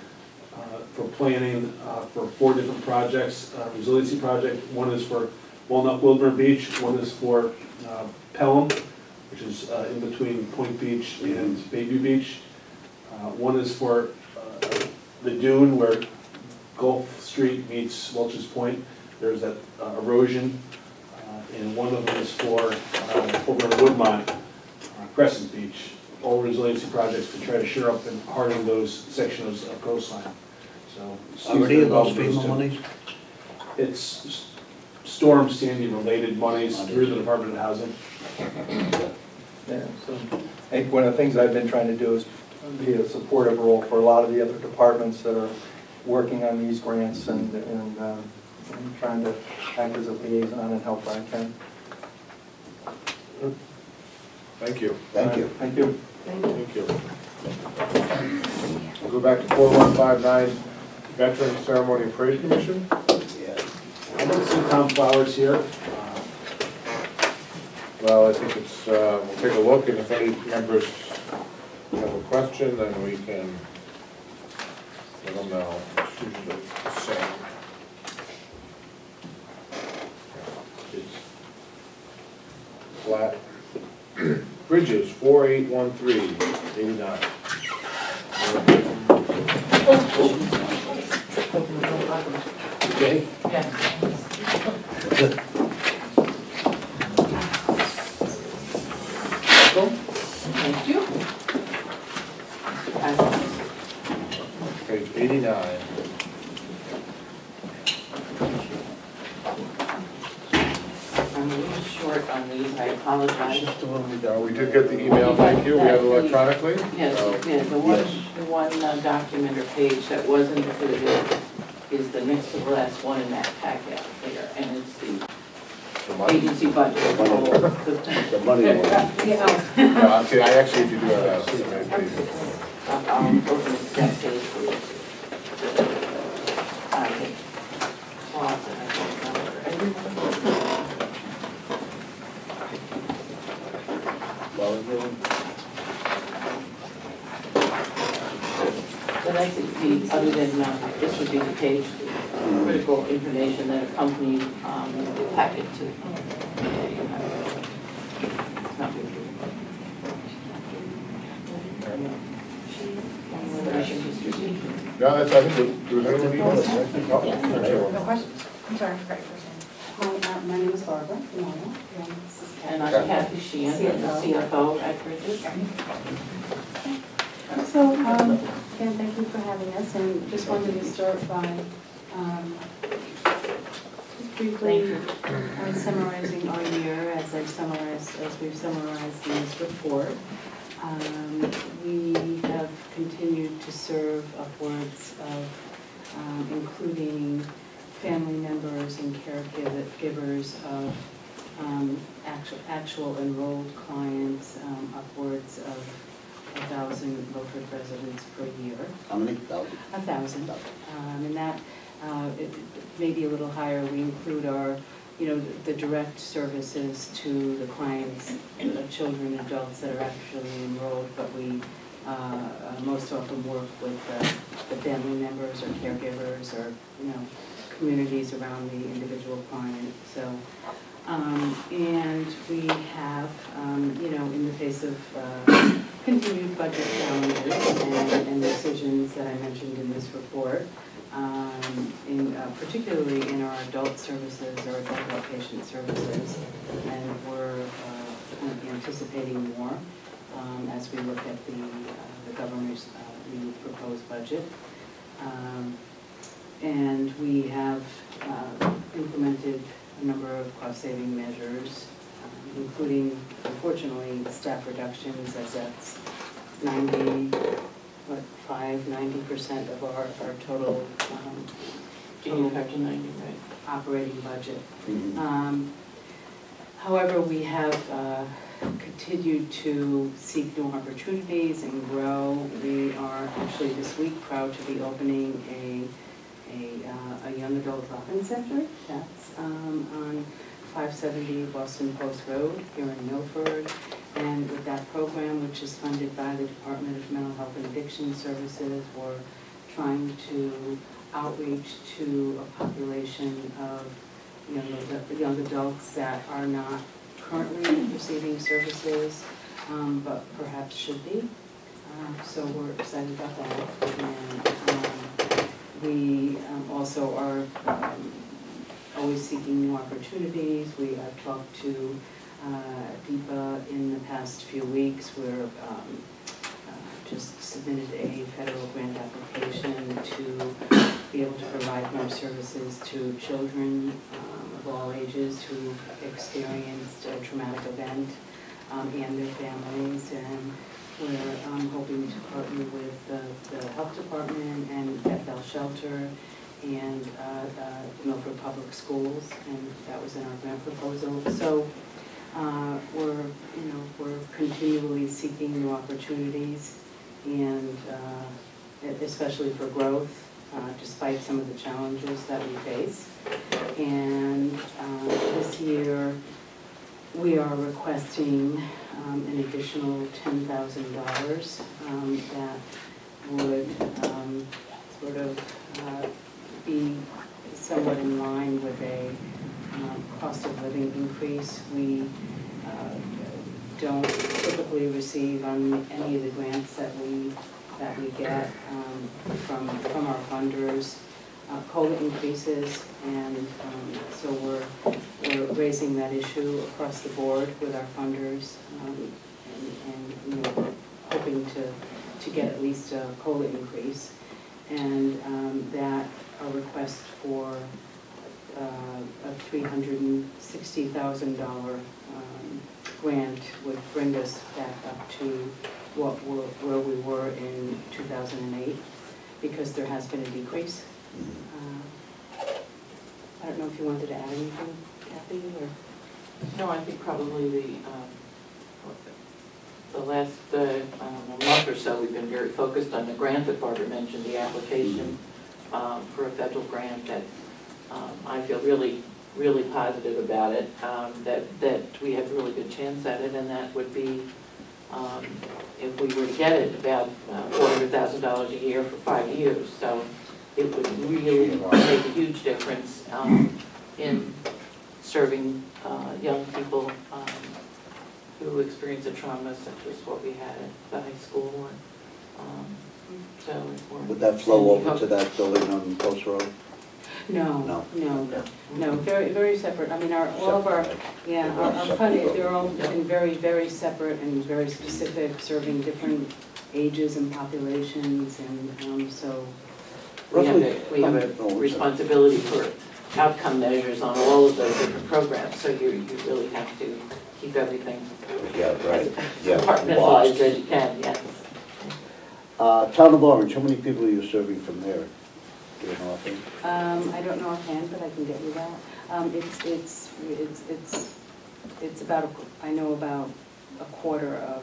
for planning for 4 different projects. Resiliency project, 1 is for Walnut Wilburn Beach, 1 is for Pelham, which is in between Point Beach and Bayview Beach. 1 is for the dune where Gulf Street meets Welch's Point. There's that erosion. And 1 of them is for over in Woodmont, Crescent Beach. All resiliency projects to try to shore up and harden those sections of coastline. So, Are any of those FEMA monies? It's Storm Sandy related monies through the Department of Housing. yeah, so I think one of the things I've been trying to do is be a supportive role for a lot of the other departments that are working on these grants and trying to act as a liaison and help where I can. Thank you. Thank you. Thank you. Thank you. We'll go back to 4159, Veteran Ceremony and Parade Commission. Yeah. I don't see Tom Flowers here. Well, I think it's, we'll take a look, and if any members have a question, then we can let them know. It's usually the same. It's flat. Bridges, 4813, 89. Okay? That's it. time. I'm a little short on these, I apologize. We did get the email, thank you, we have it electronically. Yes, yeah, the one document or page that wasn't included is the next to the last one in that packet there, and it's the The money? agency budget. The money one. Yeah, No, I'm kidding, I actually do have that. I'll open that page, please. Okay. Pause, and I don't remember everyone. The next, other than, this would be the page, the critical information that accompanied the packet to. Not big. Whether I should distribute. No, that's, I think, do we have any emails? No questions? I'm sorry, great person. My name is Barbara Milano. And I'm Kathy Sheehan, the CFO at Bridges. So, again, thank you for having us, and just wanted to start by just briefly summarizing our year as we've summarized in this report. We have continued to serve upwards of, including family members and caregivers of actual enrolled clients, upwards of 1,000 Milford residents per year. How many? 1,000? 1,000. And that it may be a little higher. We include our, the direct services to the clients, children, adults that are actually enrolled, but we most often work with the family members or caregivers or, communities around the individual client. So, and we have, in the face of continued budget challenges and decisions that I mentioned in this report, particularly in our adult services or adult outpatient services, and we're anticipating more as we look at the governor's new proposed budget. And we have implemented a number of cost-saving measures, including, unfortunately, staff reductions, as that's 90% of our total operating budget. However, we have continued to seek new opportunities and grow. We are actually this week proud to be opening a young adult drop-in center that's on 570 Boston Post Road here in Milford. And with that program, which is funded by the Department of Mental Health and Addiction Services, we're trying to outreach to a population of young adults that are not currently receiving services, but perhaps should be. So we're excited about that. And we also are always seeking new opportunities. I've talked to DEPA in the past few weeks. We're just submitted a federal grant application to be able to provide more services to children of all ages who've experienced a traumatic event and their families. And we're hoping to partner with the health department and FL Shelter and the Milford Public Schools, and that was in our grant proposal. So we're continually seeking new opportunities, and especially for growth, despite some of the challenges that we face. And this year, we are requesting an additional $10,000 that would sort of be somewhat in line with a cost of living increase. We don't typically receive on any of the grants that we get from our funders COLA increases, and so we're raising that issue across the board with our funders, and hoping to get at least a COLA increase. and that a request for a $360,000 grant would bring us back up to where we were in 2008, because there has been a decrease. I don't know if you wanted to add anything, Kathy, or? No, I think probably the last, I don't know, month or so, we've been very focused on the grant that Barbara mentioned, the application for a federal grant that I feel really, really positive about it, that we have a really good chance at it, and that would be, if we were to get it, about $400,000 a year for 5 years. So it would really make a huge difference in serving young people who experience a trauma such as what we had at the high school. Would that flow over to that building on Post Road? No, very, very separate. I mean, all of our funding, they're all in very, very separate and very specific, serving different ages and populations, and so. We have a responsibility for outcome measures on all of those different programs, so you really have to keep everything compartmentalized as you can, yes. Town of Orange, how many people are you serving from there? Do you know offhand? I don't know offhand, but I can get you that. It's about, I know about a quarter of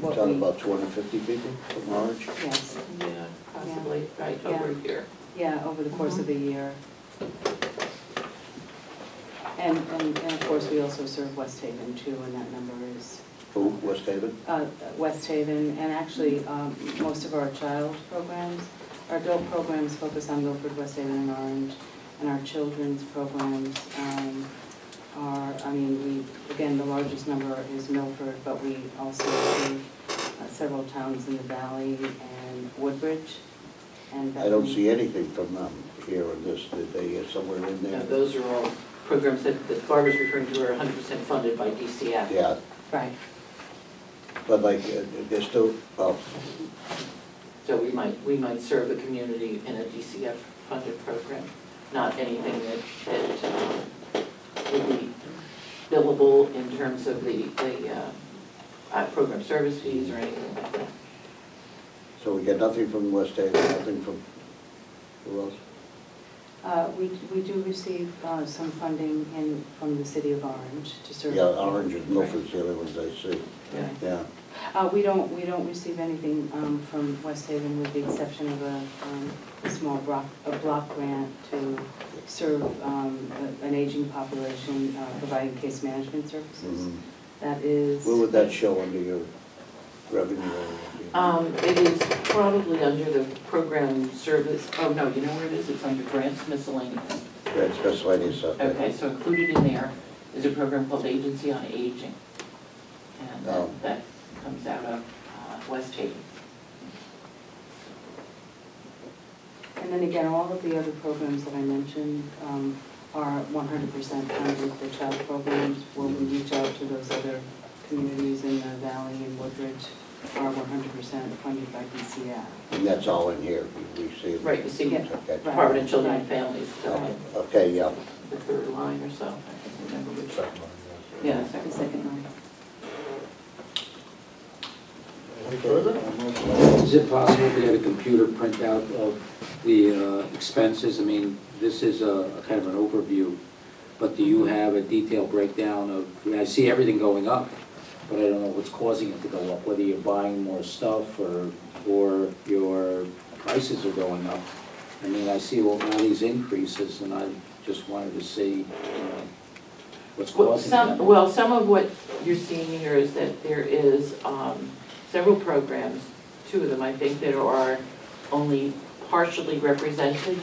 You're talking about 250 people from Orange? Yes. Yeah, possibly, right, over here. Yeah, over the course of a year. And of course, we also serve West Haven too, and that number is. Who, West Haven? West Haven, and actually, most of our child programs, our adult programs focus on Milford, West Haven, and Orange, and our children's programs are, I mean, again, the largest number is Milford, but we also serve several towns in the valley and Woodbridge. And I don't see anything from them here in this. Did they somewhere in there? No, those are all programs that Barbara's referring to are 100% funded by DCF. Yeah. Right. But like, they're still, well. So we might serve the community in a DCF funded program, not anything that would be billable in terms of the program service fees or anything like that. So we get nothing from West Haven, nothing from, who else? We do receive some funding from the city of Orange to serve. Yeah, Orange and Milford's the other ones I see. Yeah. We don't receive anything from West Haven, with the exception of a small block grant to serve an aging population, providing case management services. That is. Where would that show under your revenue? It is probably under the program service. Oh, no, you know where it is? It's under grants miscellaneous. Grants miscellaneous, okay. Okay, so included in there is a program called Agency on Aging. And that comes out of West Haven. And then again, all of the other programs that I mentioned are 100% funded. The child programs, where we reach out to those other communities in the valley and Woodbridge, are 100% funded by DCF. And that's all in here, we see it. Right, you see Okay. Department of Children and Families. So Okay, yeah. the third line or so. I can't remember which. Second line, Yeah, The second line. Any further? Is it possible to get a computer printout of the expenses? I mean, this is a kind of an overview, but do you have a detailed breakdown of, I mean, I see everything going up, but I don't know what's causing it to go up, whether you're buying more stuff or your prices are going up. I mean, I see all these increases, and I just wanted to see what's causing them. Well, some of what you're seeing here is that there is several programs, 2 of them I think, that are only partially represented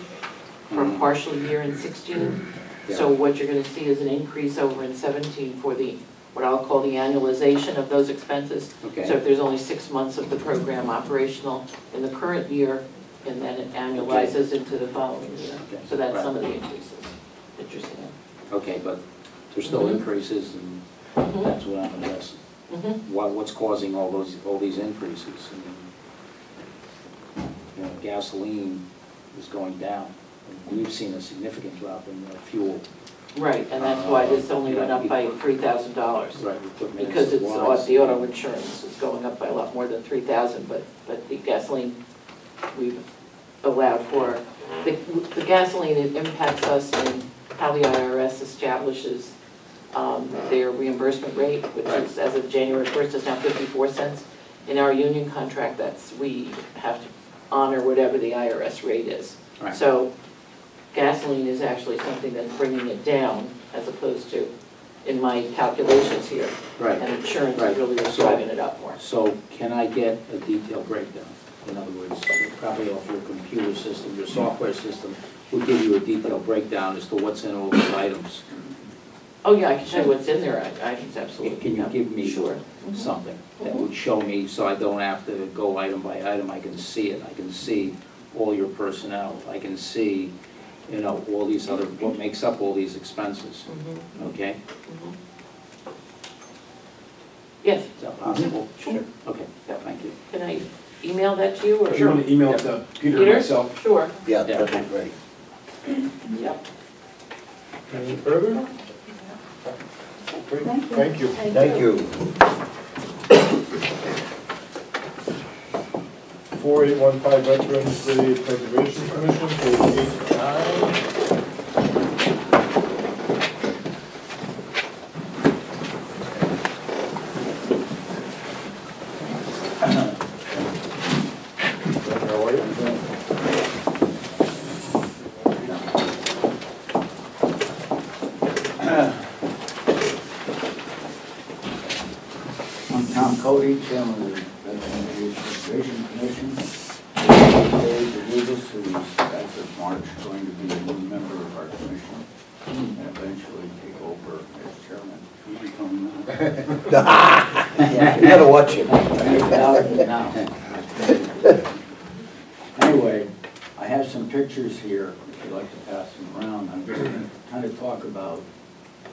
for a partial year in 16. Yeah. So what you're going to see is an increase over in 17 for the, what I'll call the annualization of those expenses. Okay. So if there's only 6 months of the program operational in the current year, and then it annualizes into the following year. Okay. So that's some of the increases that you're seeing. Okay, but there's still increases, and that's what I'm addressing. What's causing all these increases? I mean, you know, gasoline is going down. And we've seen a significant drop in fuel. Right, and that's why this only went up by $3,000. Right, equipment and Because it's, supplies. the auto insurance is going up by a lot more than $3,000, but the gasoline we've allowed for. The gasoline, it impacts us in how the IRS establishes their reimbursement rate, which is, as of January 1st, is now 54 cents. In our union contract, we have to honor whatever the IRS rate is. Right. So gasoline is actually something that's bringing it down as opposed to, in my calculations here. Right. And insurance Right. is really what's So- driving it up more. So can I get a detailed breakdown? In other words, probably off your computer system, your software system will give you a detailed breakdown as to what's in all those items. Oh, yeah, I can show you what's in there, I can absolutely. Can you give me Sure. something that would show me, so I don't have to go item by item, I can see it, I can see all your personnel, I can see, you know, all these other, what makes up all these expenses, Mhm, okay? mhm. Yes, Is that possible? Sure. Okay, Yeah. thank you. can I email that to you, or? If you want to email it to Peter and Peter? myself. Sure, Yeah, that'd be great. yep. Any further? Great, thank you. Thank you. 4815 Veterans Day Preservation Commission, page 8 to 9. How are you? I'm Tom Cody, Chairman of the Veterans Day Preservation Commission. Today, DeLuvis, who is, as of March, going to be a new member of our commission and eventually take over as chairman. He'll be coming on. You gotta watch him. Anyway, I have some pictures here, if you'd like to pass them around. I'm just going to kind of talk about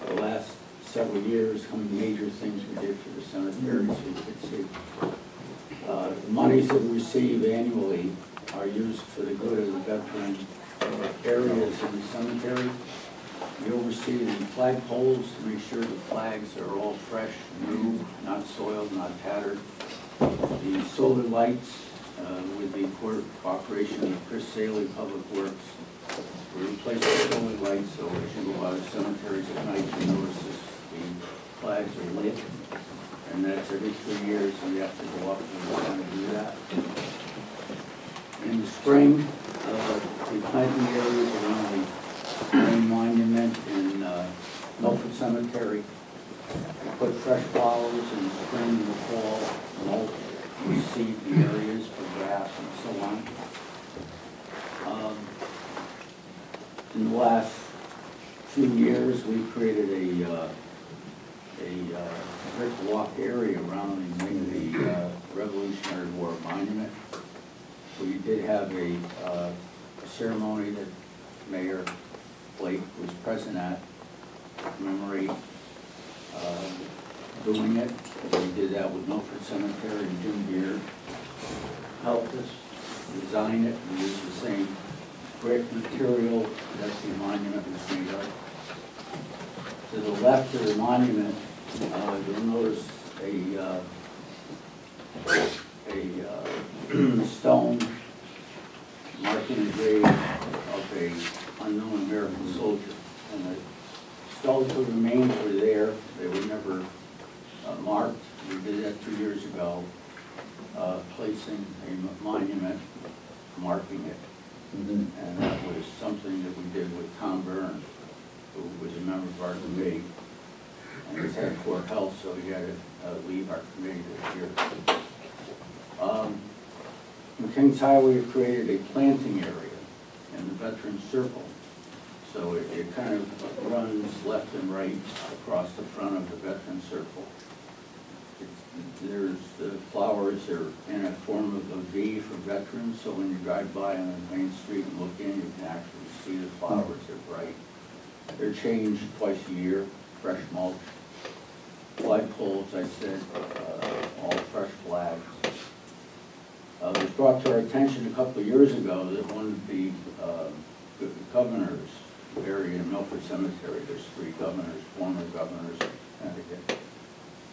the last several years, some major things we did for the cemetery, so you can see. The monies that we receive annually are used for the good of the veteran areas in the cemetery. We oversee the flag poles to make sure the flags are all fresh, new, not soiled, not tattered. The solar lights, with the cooperation of Chris Saley, Public Works, we replace the solar lights, so as you go out of cemeteries at night, you notice the flags are lit, and that's every 3 years, and we have to go up and we're going to do that. In the spring, the planting areas around the main monument in Milford Cemetery, we put fresh flowers in the spring and the fall, mulch, we seed the areas for grass and so on. In the last few years, we created a brick walk area around the Revolutionary War Monument. We did have a ceremony that Mayor Blake was present at, to commemorate doing it. We did that with Milford Cemetery, and Jim Beard helped us design it. We used the same brick material that the monument was made of. To the left of the monument, you'll notice a stone marking the grave of a unknown American soldier. And the skeletal remains were there. They were never marked. We did that 2 years ago, placing a monument marking it. And that was something that we did with Tom Byrne, who was a member of our committee. And he's had poor health, so he had to leave our committee this year. McKinney's Highway created a planting area in the Veterans Circle. So it kind of runs left and right across the front of the Veterans Circle. There's the flowers are in a form of a V for veterans, so when you drive by on the main street and look in, you can actually see the flowers. They're bright. They're changed twice a year, fresh mulch. Flag poles, I said, all fresh flags. It was brought to our attention a couple of years ago that one of the governors buried in Milford Cemetery, there's 3 governors, former governors of Connecticut.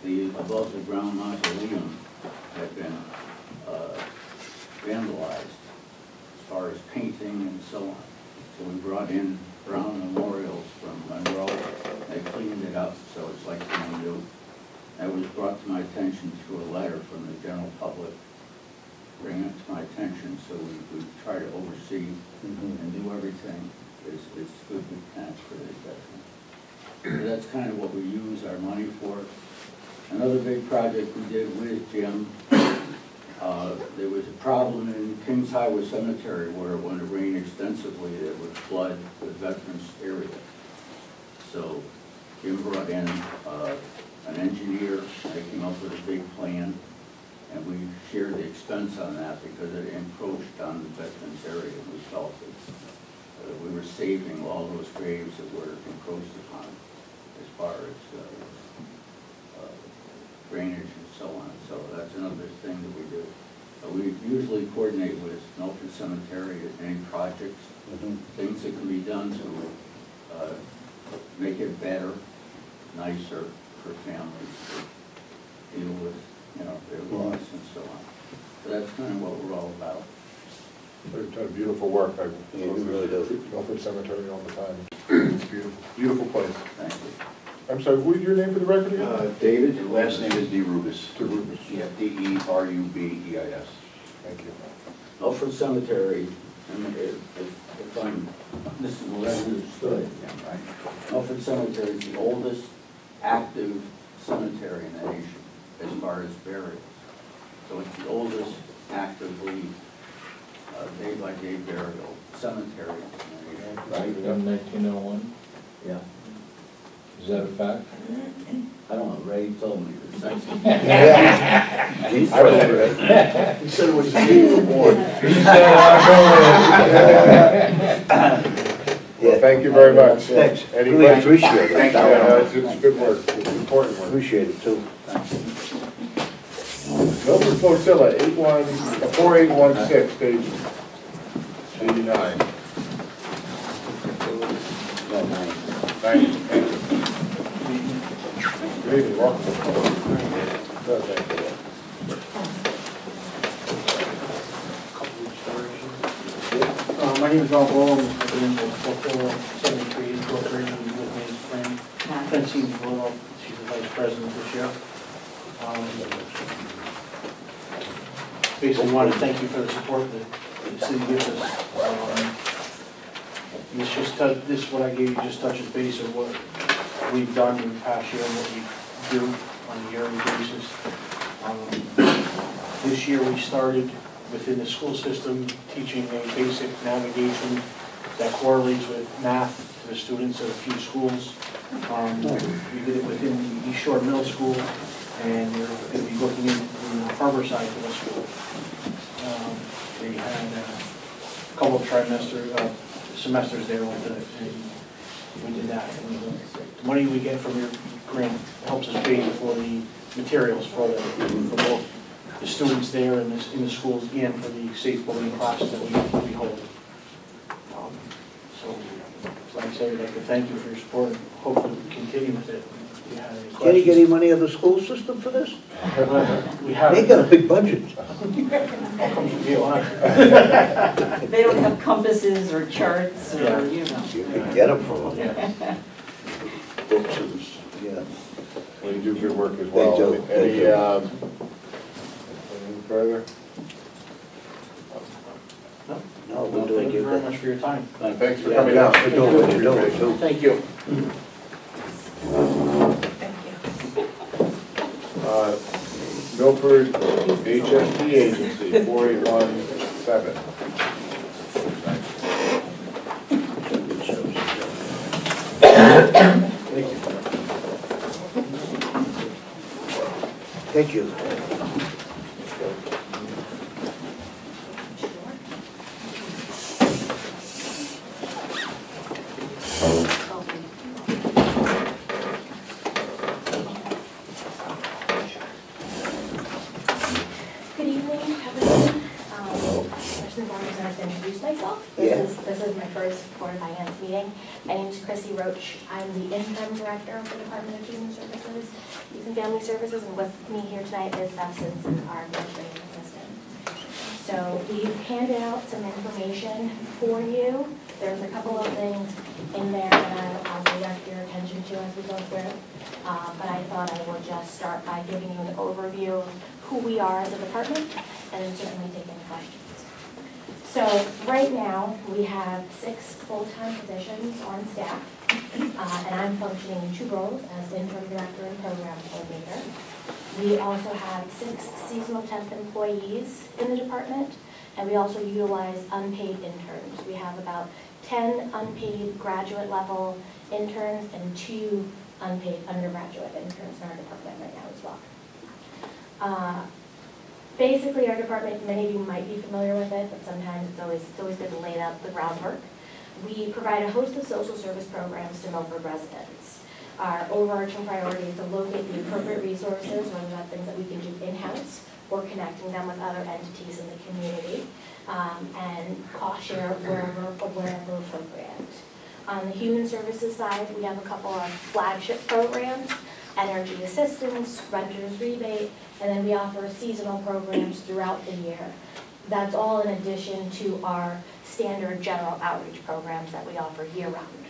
The above the ground mausoleum had been vandalized as far as painting and so on. So we brought in brown memorials from Monroe. They cleaned it up so it's like brand new. That was brought to my attention through a letter from the general public, bringing it to my attention, so we try to oversee and do everything as good we can for the veterans. So that's kind of what we use our money for. Another big project we did with Jim, there was a problem in Kings Highway Cemetery where when it rained extensively, it would flood the veterans area. So Jim brought in an engineer, they came up with a big plan, and we shared the expense on that because it encroached on the veterans area, and we felt that we were saving all those graves that were encroached upon as far as drainage and so on. So that's another thing that we do. We usually coordinate with Milford Cemetery at any projects, things that can be done to make it better, nicer for families to deal with, their loss and so on. So that's kind of what we're all about. They've done beautiful work. I Yeah, you really do. Milford Cemetery all the time. It's beautiful, beautiful place. Thank you. I'm sorry, what is your name for the record again? David, and last name is DeRubis. DeRubis. Yeah, D-E-R-U-B-E-I-S. Thank you. Milford Cemetery, and if I'm, this is what I understood, right? Milford Cemetery is the oldest active cemetery in the nation as far as burials. So it's the oldest actively day-by-day burial cemetery in the nation. Right, in 1901? Yeah. Is that a fact? I don't know, Ray told me this. I don't know. He said it was the year you were born. He said, Well, thank you very much. Thanks. Any Really questions? appreciate it. Thank you. Yeah, it's good work, it's important work. Appreciate it too. Milford Flotilla, 4816, page 89. No, no. Thank you. Thank you. Good evening, welcome. Good, thank you. My name is Al Ball, I'm president of Flotilla 73 Incorporated, with me is friend Francine Ball, she's the vice president this year. Basically want to thank you for the support that the city gives us. What I gave you just touches base of what we've done in the past year and what we do on a yearly basis. This year we started within the school system teaching a basic navigation that correlates with math to the students at a few schools. We did it within the East Shore Middle School, and we're going to be looking in the Harborside Middle School. They had a couple of semesters there with it, and we did that. And the money we get from your grant helps us pay for the materials for both the students there in the schools and for the safe bullying classes that we hold. So, like I said, I'd like to thank you for your support and hopefully we continue with it. If you have any questions. Can you get any money out of the school system for this? We have. They got a big budget. I'll come from you, huh? They don't have compasses or charts or, Yeah. You can get them from them. Yeah. Books and, yeah. Well, you do good work as well. They do. Any further? No, we're Well, doing thank you good. very much for your time. Thanks for Yeah, coming yeah, out. for doing what you're doing too. Thank you. Milford HSD Agency, 4817. Thank you. Good evening, everyone. this is my first Board of Finance meeting. My name is Chrissy Roach. I'm the interim director of the Department of Human Services, Youth and Family Services, and with me here tonight is Beth Simpson, our administrative assistant. So we've handed out some information for you. There's a couple of things in there that I'll direct your attention to as we go through. But I thought I would just start by giving you an overview of who we are as a department, and then certainly take any questions. So right now, we have 6 full-time positions on staff, and I'm functioning in 2 roles as interim director and program coordinator. We also have 6 seasonal temp employees in the department, and we also utilize unpaid interns. We have about 10 unpaid graduate level interns and 2 unpaid undergraduate interns in our department right now as well. Basically, our department, many of you might be familiar with it, but sometimes it's always good to lay out the groundwork. We provide a host of social service programs to Milford residents. Our overarching priority is to locate the appropriate resources, whether that's things that we can do in-house or connecting them with other entities in the community, and cost share wherever appropriate. On the human services side, we have a couple of flagship programs: energy assistance, renter's rebate, and then we offer seasonal programs throughout the year. That's all in addition to our standard general outreach programs that we offer year-round.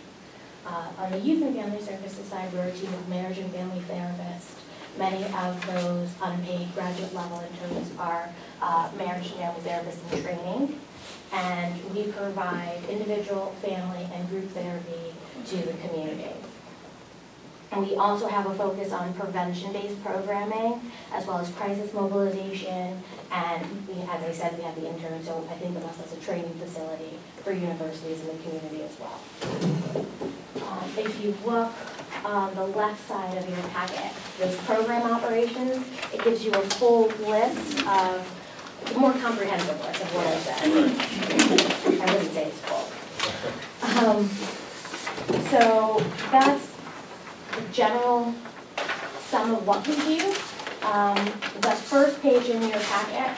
On the youth and family services side, we're a team of marriage and family therapists. Many of those unpaid graduate level interns are marriage and family therapists in training, and we provide individual, family, and group therapy to the community. And we also have a focus on prevention-based programming, as well as crisis mobilization, and as I said, we have the interns, so I think of us as a training facility for universities in the community as well. If you look on the left side of your packet, those program operations, it gives you a full list of, a more comprehensive list of what I said. I wouldn't say it's full. So that's the general sum of what we do. The first page in your packet,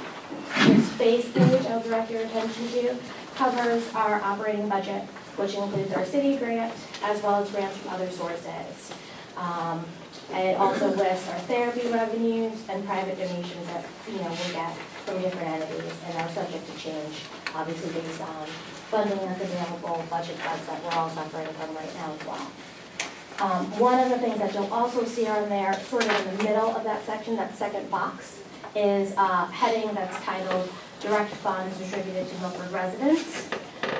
this phase page I'll direct your attention to, covers our operating budget, which includes our city grant as well as grants from other sources. And it also lists our therapy revenues and private donations that we get from different entities and are subject to change, obviously based on funding that's available, budget cuts that we're all suffering from right now as well. One of the things that you'll also see on there, sort of in the middle of that section, that second box, is a heading that's titled Direct Funds Distributed to Milford Residents.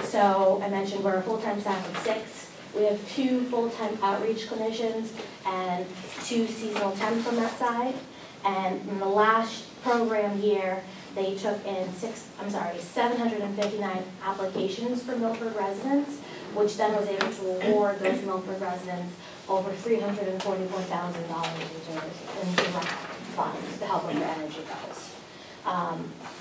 So I mentioned we're a full-time staff of 6. We have 2 full-time outreach clinicians and 2 seasonal temps on that side. And in the last program year, they took in 759 applications for Milford residents, which then was able to award those Milford residents over $344,000 in direct funds to help with their energy bills.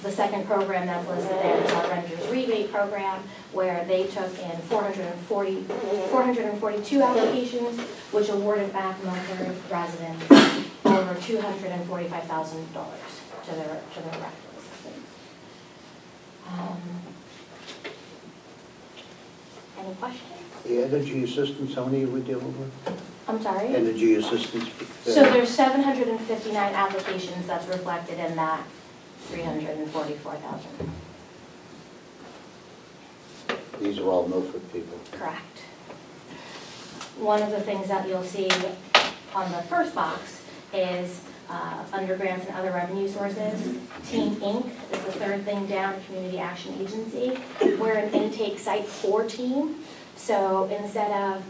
The second program that's listed there is our renter's rebate program, where they took in 442 applications, which awarded back Milford residents over $245,000 to their rental assistance. Any questions? The energy assistance, how many are we dealing with? I'm sorry? Energy assistance. So there's 759 applications that's reflected in that 344,000. These are all Milford people. Correct. One of the things that you'll see on the first box is under grants and other revenue sources. Team Inc. is the third thing down, Community Action Agency. We're an intake site for Team. So instead of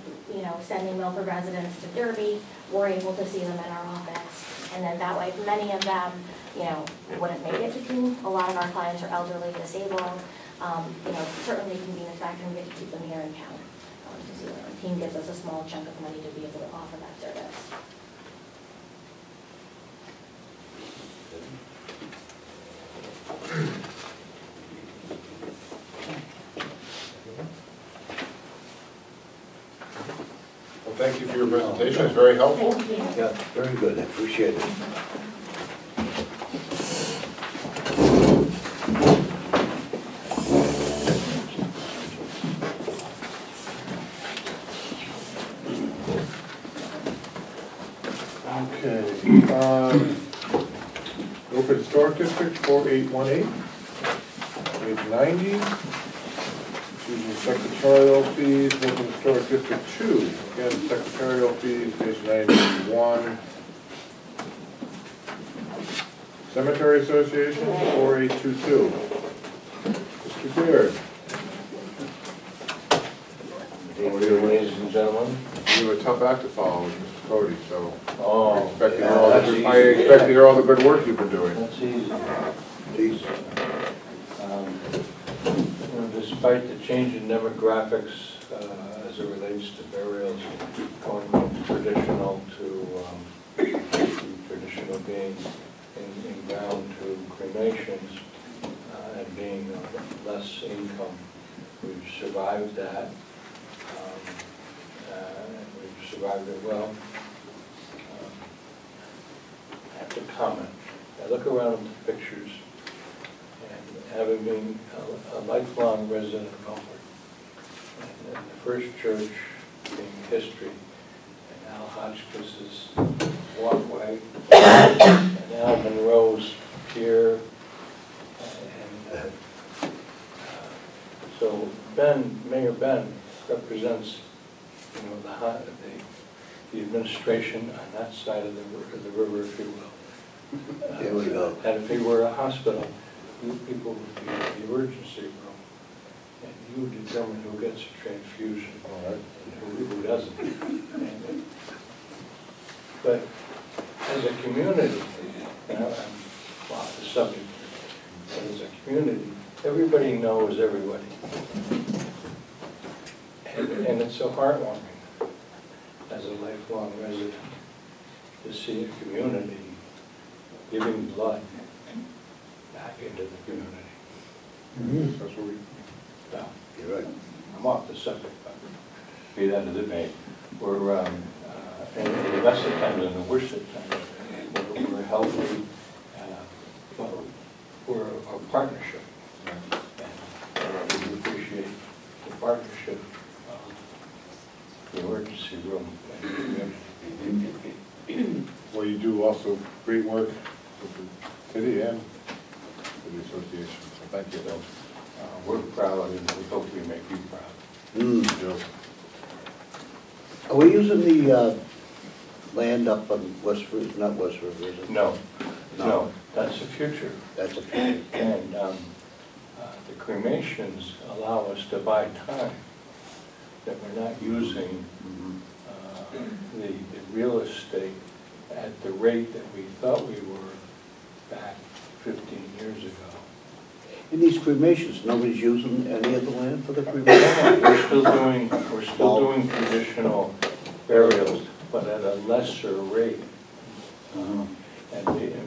sending Milford residents to Derby, we're able to see them in our office. And then that way, many of them, wouldn't make it to Team. A lot of our clients are elderly, disabled. Certainly convenience factor, and we get to keep them here in town. Team gives us a small chunk of money to be able to offer that service. Well, thank you for your presentation. It's very helpful. Thank you. Yeah, very good. I appreciate it. Okay, Milford Historic District, 4818, page 90. Choosing secretarial fees, Milford Historic District 2, again, secretarial fees, page 91. Cemetery Association, 4822. Mr. Beard. Good evening, ladies and gentlemen. You have a tough act to follow with Mr. Cody, so Oh, I expect to hear yeah, all that's the- easy. I expect to hear all the good work you've been doing. That's easy. Please. Despite the change in demographics as it relates to burials, going from traditional being in ground to cremations and being less income, we've survived that. And we've survived it well. I have to comment. I look around at the pictures, and having been a lifelong resident of Milford, and the first church being history, and Al Hotchkiss's walkway, and Al Monroe's pier, and so Mayor Ben represents, the administration on that side of the river, if you will. Here we go. And if he were a hospital, you people would be in the emergency room, and you would determine who gets a transfusion and who doesn't. But as a community, I'm off the subject, but as a community, everybody knows everybody. And it's so heartwarming as a lifelong resident to see a community giving blood back into the community. That's what we, Now, You're right. I'm off the subject, but be that as it may, we're, in the best of times and the worst of times, we're healthy, well, we're a partnership. And we appreciate the partnership of the emergency room and the community. well, you do also great work with the city and with the association, so thank you, Bill. We're proud, and we hope we make you proud. Bill. Are we using the land up on West River, not West River, is it? No, no, that's the future. That's a future. And the cremations allow us to buy time that we're not using the real estate at the rate that we thought we were back 15 years ago. In these cremations, nobody's using any of the land for the cremation? We're still doing traditional burials, but at a lesser rate. And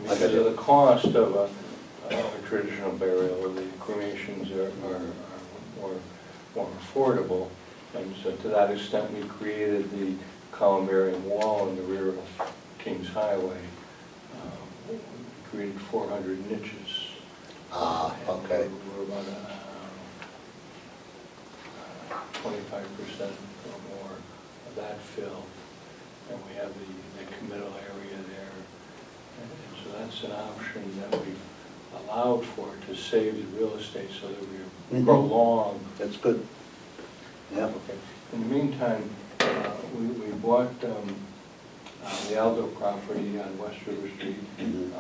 because of the cost of a traditional burial, the cremations are more affordable. And so to that extent, we created the columbarium wall in the rear of Kings Highway. We created 400 niches. Okay. We're about 25% or more of that filled. And we have the committal area there. And so that's an option that we've allowed for to save the real estate so that we prolong. That's good. Yeah. Okay. In the meantime, we bought the Aldo property on West River Street, and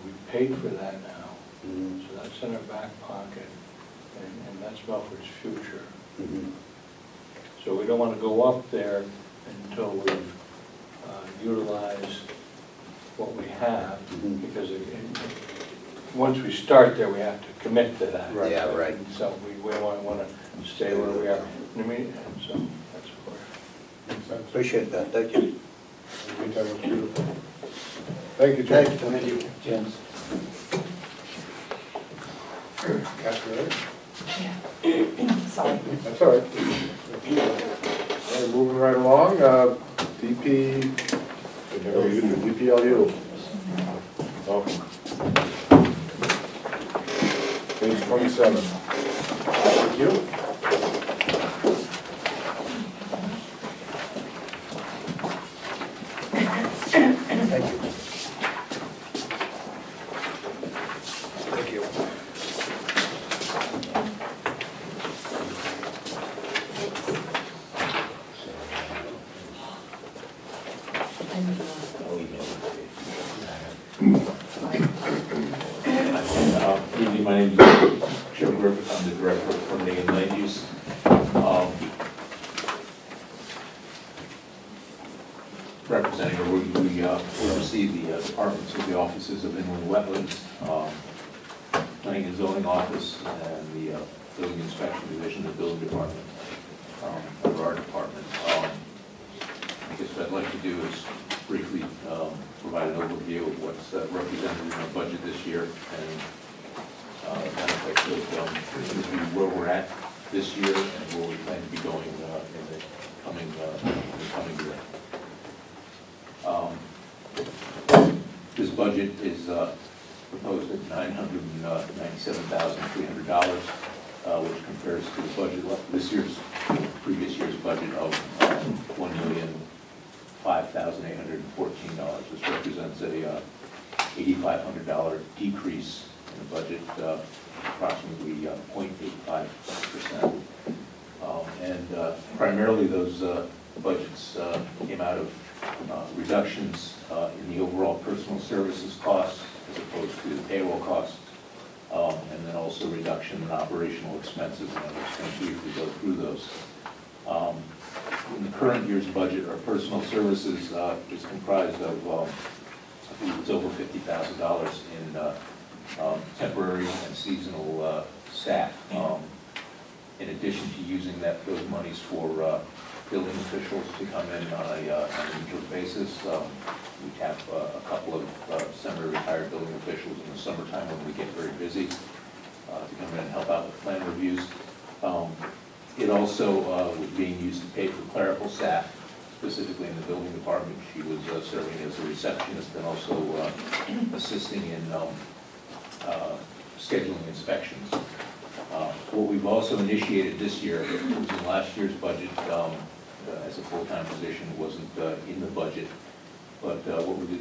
we paid for that now. So that's in our back pocket, and that's Milford's future. So we don't want to go up there until we've utilized what we have, because once we start there, we have to commit to that. Right. Yeah, right. And so we want to stay where we are. I mean, and so that's where. Makes sense. Appreciate that, thank you. In the meantime, it's beautiful. Thank you, James. Thank you, James. Sorry. That's all right. All right, moving right along, DP, they never use it, DPLU. Welcome. Page 27. Thank you. Director of Permitting and Land Use. Representing, or we received the departments of the offices of Inland Wetlands, Planning and Zoning Office, and the Building Inspection Division, the Building Department, under our department. I guess what I'd like to do is briefly provide an overview of what's represented in our budget this year, and then if I could review where we're at this year and where we plan to be going in the coming year. This budget is proposed at $997,300, which compares to the budget previous year's budget of $1,005,814. This represents a $8,500 decrease in the budget, approximately 0.85%. And primarily those budgets came out of reductions in the overall personal services costs as opposed to the payroll costs, and then also reduction in operational expenses, and I'm just going to briefly go through those. In the current year's budget, our personal services is comprised of, I believe it's over $50,000 in temporary and seasonal staff. In addition to using those monies for building officials to come in on an interim basis. We have a couple of semi-retired building officials in the summertime when we get very busy to come in and help out with plan reviews. It also was being used to pay for clerical staff, specifically in the building department. She was serving as a receptionist and also assisting in scheduling inspections. What we've also initiated this year, it was in last year's budget, as a full-time position, wasn't in the budget. But what we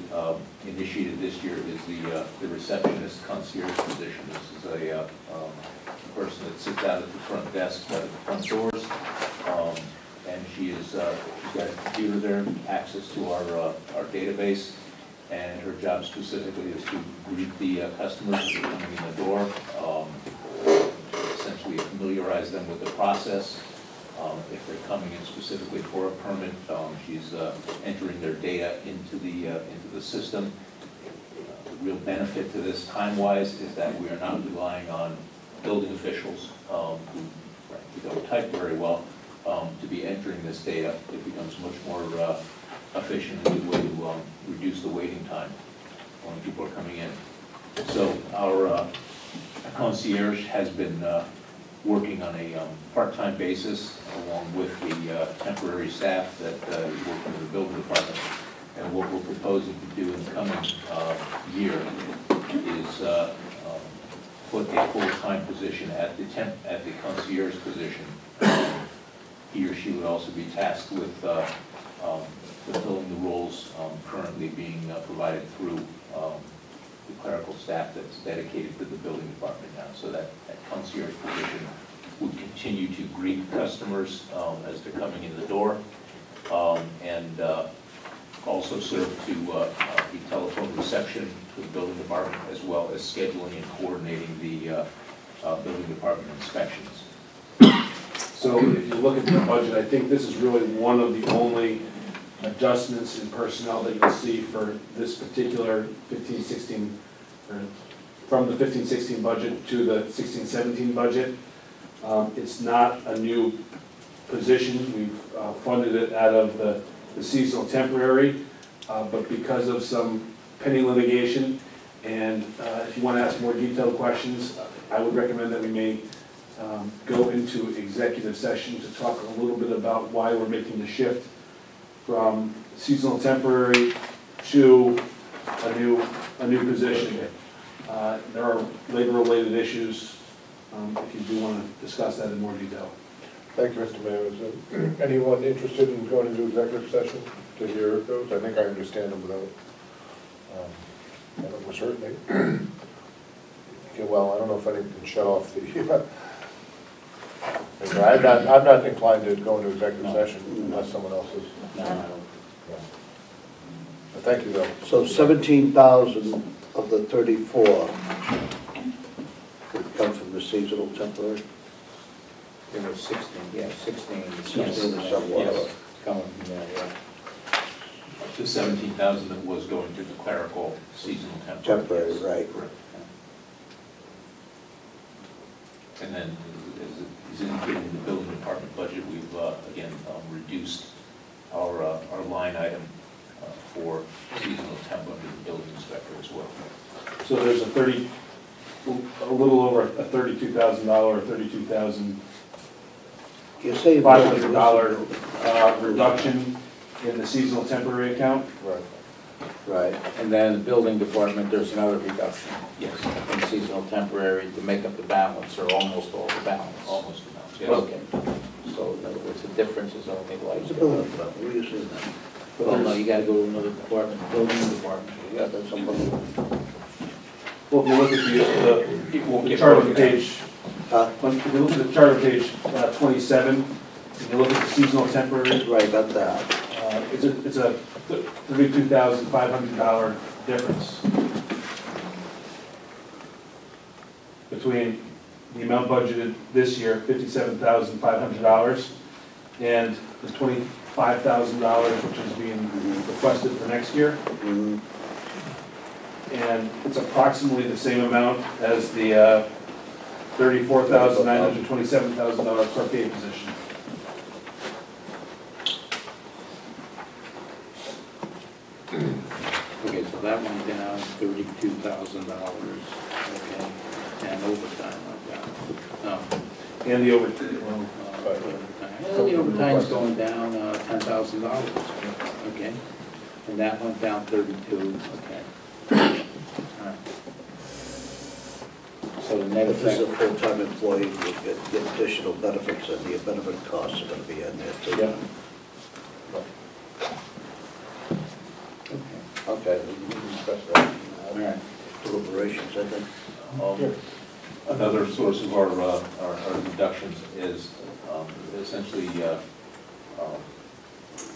initiated this year is the receptionist concierge position. This is a person that sits out at the front desk, at the front doors, and she's got a computer there, access to our database, and her job specifically is to greet the customers as they're coming in the door, essentially familiarize them with the process. If they're coming in specifically for a permit, she's entering their data into the system. The real benefit to this time-wise is that we are not relying on building officials who don't type very well to be entering this data. It becomes much more efficient and a good way to reduce the waiting time when people are coming in. So our concierge has been working on a part-time basis along with the temporary staff that is working in the building department. And what we're proposing to do in the coming year is put a full-time position at the concierge position. He or she would also be tasked with fulfilling the roles currently being provided through the clerical staff that's dedicated to the building department now. So that concierge position would continue to greet customers as they're coming in the door, and also serve to be telephone reception for the building department, as well as scheduling and coordinating the building department inspections. So if you look at the budget, I think this is really one of the only adjustments in personnel that you'll see for this particular 15-16, or from the 15-16 budget to the 16-17 budget. It's not a new position. We've funded it out of the seasonal temporary, but because of some pending litigation, and if you want to ask more detailed questions, I would recommend that we may go into executive session to talk a little bit about why we're making the shift from seasonal temporary to a new position. There are labor-related issues, if you do want to discuss that in more detail. Thank you, Mr. Mayor. Is there anyone interested in going into executive session to hear those? I think I understand them without, well, certainly. Okay, well, I don't know if I can shut off the, I'm not inclined to go into executive session unless someone else is. No. But thank you, though. So 17,000 of the 34 would come from the seasonal temporary? There was 16, yeah, 16. 16 or somewhat. Yes, coming from there, yeah. The 17,000 that was going to the clerical seasonal temporary. Temporary, right. Correct. And then, as indicated in the building department budget, we've, again, reduced our line item for seasonal temp under the building inspector as well. So there's a little over a $32,000 or $32,500 You say reduction in the seasonal temporary account. Right. Right, and then the building department, there's another reduction. Yes. In seasonal temporary to make up the balance, or almost all the balance. Almost the balance, yes. Okay, so in other words, the difference is only like. It's a building department, where you see that? Well, no, you gotta go to another department, building department. Yeah, that's somebody. Well, if you look at the chart on page, if you look at the chart on page 27, and you look at the seasonal temporary, Right, got that. it's a $32,500 difference between the amount budgeted this year, $57,500, and the $25,000 which is being requested for next year. Mhm. And it's approximately the same amount as the $34,927,000 per pay position. Okay, so that went down $32,000, okay, and overtime went down. No, And the overtime, well, the overtime's going down $10,000, okay, and that went down 32, okay. All right. So the net If this is a effect, full-time employee, you get additional benefits, and the benefit costs are gonna be in there too. yeah. Okay, we can discuss that. all right. Deliberations, I think. Another source of our reductions is essentially,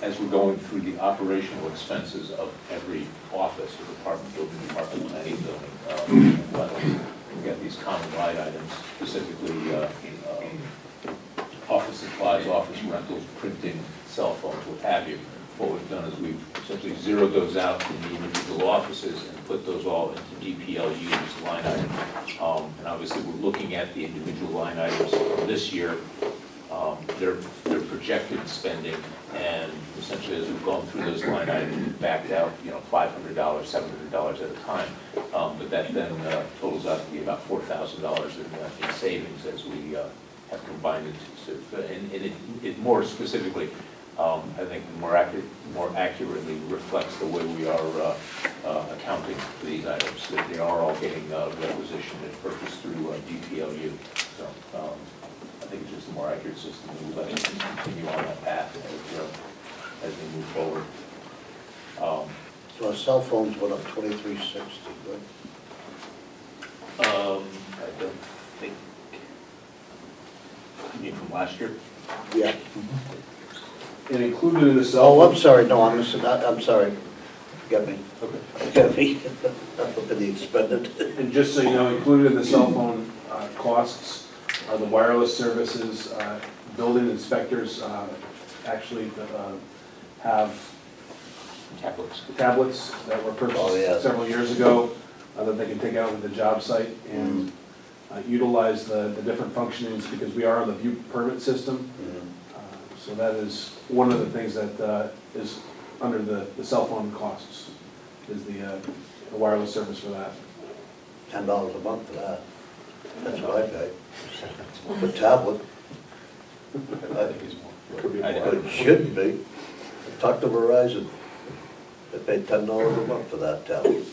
as we're going through the operational expenses of every office or department, building department, any building, we got these common line items, specifically office supplies, office rentals, printing, cell phones, what have you. What we've done is we've essentially zeroed those out in the individual offices and put those all into DPLU's line item. And obviously, we're looking at the individual line items this year, their projected spending, and essentially, as we've gone through those line items, we've backed out, $500, $700 at a time. But that then totals out to be about $4,000 in savings as we have combined it. And it more specifically, I think more accurately reflects the way we are accounting for these items. That they are all getting requisitioned and purchased through DPLU. So I think it's just a more accurate system, and we'll let it continue on that path as we move forward. So our cell phones went up 2360, right? I don't think, you mean from last year? Yeah. And included in the cell. Oh, I'm sorry, no, I'm sorry. Get me. Okay. Get me. Up in the expended. And just so you know, included in the cell phone costs are the wireless services. Building inspectors actually have tablets that were purchased several years ago that they can take out to the job site and utilize the different functionings, because we are on the view permit system. So that is one of the things that is under the cell phone costs, is the wireless service for that. $10 a month for that. That's what I pay. For tablet. I think it's more. It shouldn't be. Talk to Verizon. They pay $10 a month for that tablet.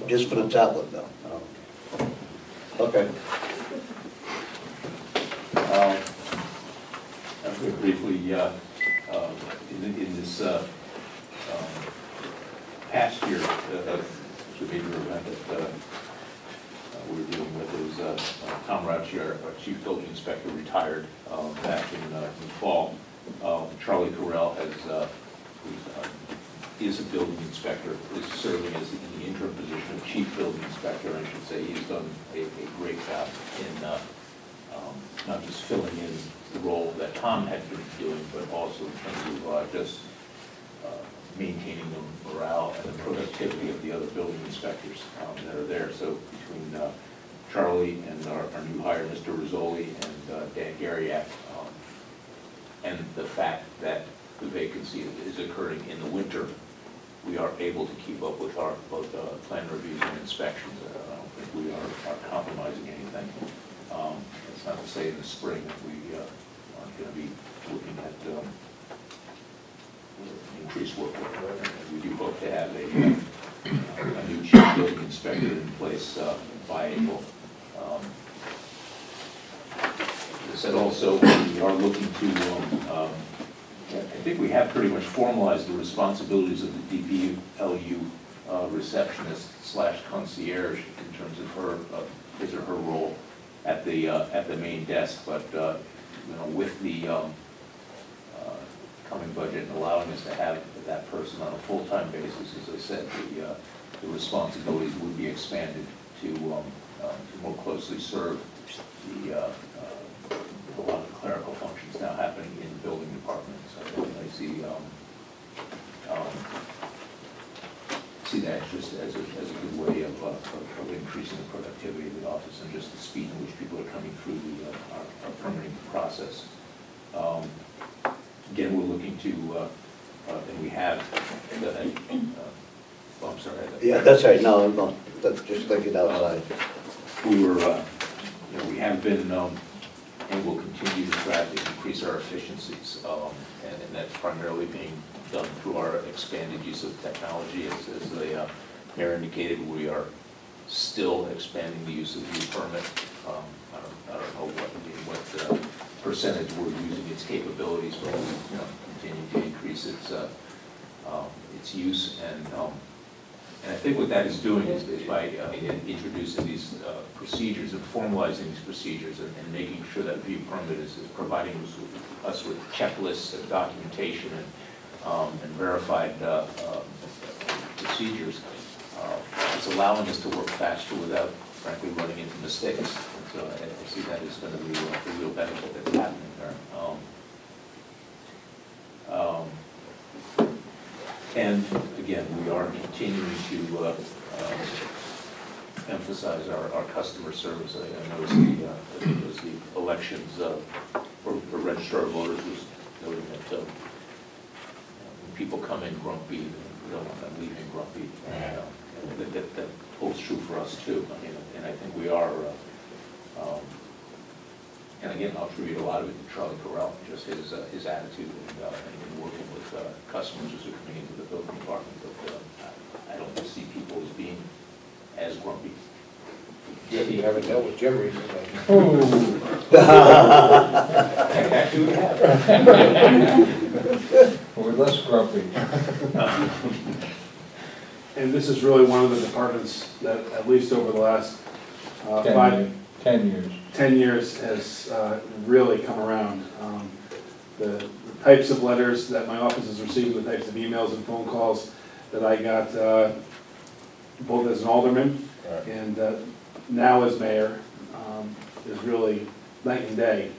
Just for the tablet now. Okay. Briefly, in this past year, the major event that we were dealing with is Tom Rauchi, our chief building inspector, retired back in the fall. Charlie Carell has is a building inspector, is serving as in the interim position of chief building inspector, I should say. He's done a great job in not just filling in the role that Tom had been doing, but also in terms of just maintaining the morale and the productivity of the other building inspectors that are there. So between Charlie and our new hire, Mr. Rizzoli, and Dan Garriak, and the fact that the vacancy is occurring in the winter, we are able to keep up with our both plan reviews and inspections. I don't think we are compromising anything. It's not to say in the spring that we aren't going to be looking at increased workload. We do hope to have a new chief building inspector in place by April. As I said, also, we are looking to I think we have pretty much formalized the responsibilities of the DPLU receptionist / concierge in terms of her his or her role at the main desk. But you know, with the coming budget and allowing us to have that person on a full-time basis, as I said, the responsibilities would be expanded to more closely serve a lot of clerical functions now happening in the building department. So I see that just as a good way of increasing the productivity of the office and just the speed in which people are coming through our permitting process. Again, we're looking to, and we have, oh, I'm sorry. Yeah, that's right, no, that's just thinking outside. We were, you know, we have been, and will continue to try to increase our efficiencies, and that's primarily being done through our expanded use of technology. As the mayor indicated, we are still expanding the use of e-permit. I don't know what percentage we're using its capabilities, but we continue to increase its use. And I think what that is doing is by introducing these procedures and formalizing these procedures and making sure that view permit is providing us with checklists and documentation and verified procedures. It's allowing us to work faster without, frankly, running into mistakes. And so I see that as going to be a real benefit that's happening there. And again, we are continuing to emphasize our customer service. I noticed the elections for registrar of voters was noting that when people come in grumpy, we don't want them leaving grumpy. That holds true for us too. I mean, and I think we are. And again, I'll attribute a lot of it to Charlie Correll, just his attitude and working with customers as they're coming into the building department. But I don't see people as being as grumpy. Yeah, you haven't dealt with Jim recently. Actually, we have. We're less grumpy. And this is really one of the departments that, at least over the last 10 years, has really come around. The types of letters that my office has received, the types of emails and phone calls that I got both as an alderman and now as mayor is really night and day.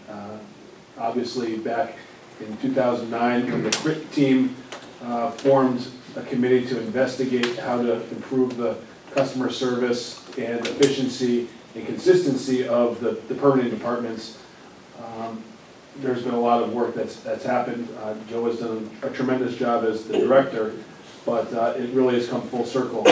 Obviously, back in 2009, when the CRIT team formed a committee to investigate how to improve the customer service and efficiency and consistency of the permitting departments. There's been a lot of work that's happened. Joe has done a tremendous job as the director, but it really has come full circle.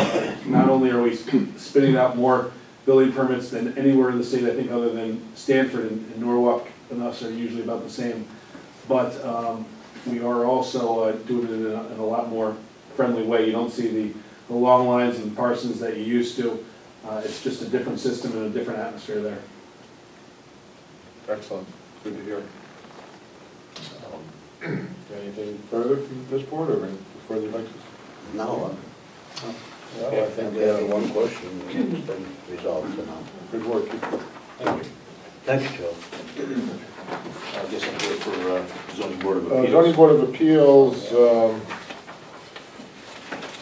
Not only are we spitting out more building permits than anywhere in the state, I think, other than Stanford and Norwalk and us are usually about the same, but we are also doing it in a lot more friendly way. You don't see the long lines and parsons that you used to. It's just a different system and a different atmosphere there. Excellent. Good to hear. Anything further from this board or any further like this? No. Well, I think we have one question, it's been resolved now. Good work. Thank you. Thank you, Joe. I guess I'm good for zoning board of appeals. Zoning board of appeals,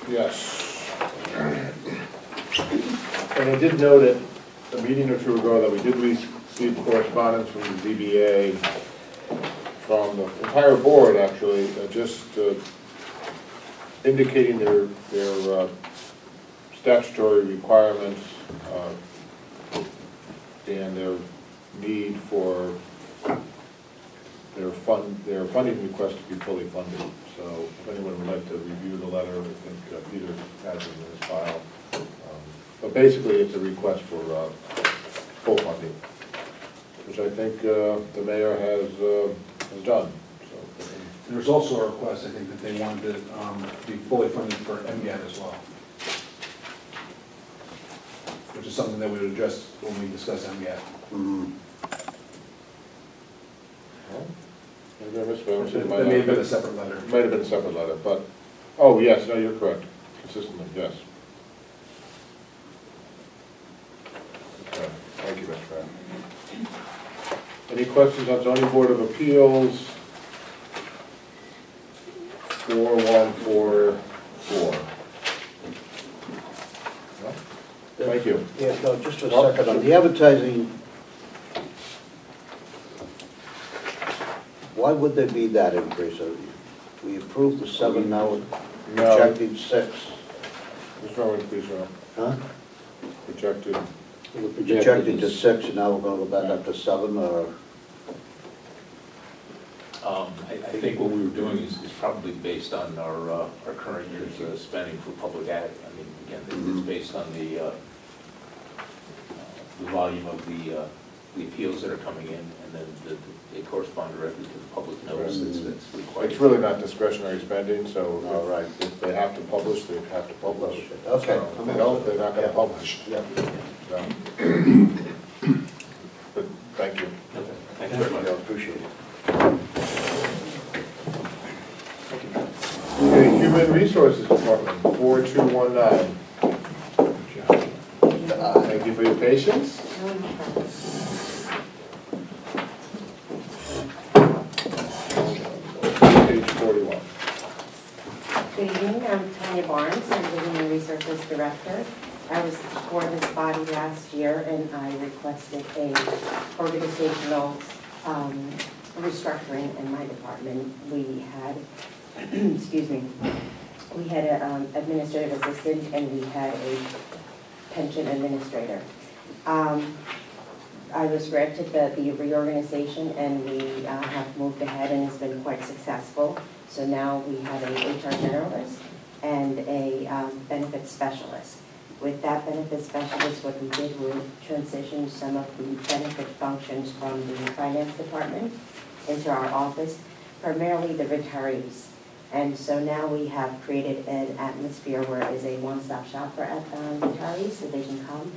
Yes. And I did note it a meeting or two ago that we did receive correspondence from the ZBA, from the entire board actually, just indicating their statutory requirements and their need for their funding request to be fully funded. So if anyone would like to review the letter, I think Peter has it in his file. But basically, it's a request for full funding, which I think the mayor has done. So, There's also a request, I think, that they wanted to be fully funded for MGAT as well, which is something that we would address when we discuss MGAT. Maybe I misspelled it. It may have been a separate letter. It might have been a separate letter, but, oh, yes, no, you're correct. Consistently, yes. Okay, thank you, Mr. Brown. Any questions on zoning board of appeals? 4144. No? Thank you. Yeah, no, just a second, on the advertising, why would there be that increase? We approved the 7, now we're projecting 6. There's no increase, no. Huh? Projected. We're projecting to 6, and now we're gonna go back up to 7, or? I think what we were doing is probably based on our current year's spending for public ad. I mean, again, it's based on the volume of the appeals that are coming in, and then they correspond directly to the public notice that's required. It's really not discretionary spending, so if they have to publish, they have to publish. Okay. So if they don't, they're not gonna publish. Yeah. So. But thank you. Okay. Thank you very much. I appreciate it. Okay, Human Resources Department, 4219. Thank you for your patience. Page 41. Good evening, I'm Tanya Barnes, I'm the Human Resources Director. I was before this body last year and I requested a organizational restructuring in my department. We had, excuse me, we had an administrative assistant and we had a pension administrator. I was granted the reorganization and we have moved ahead and it's been quite successful. So now we have a HR generalist and a benefits specialist. With that benefits specialist, what we did was transition some of the benefit functions from the finance department into our office, primarily the retirees. And so now we have created an atmosphere where it is a one-stop shop for retirees, so they can come,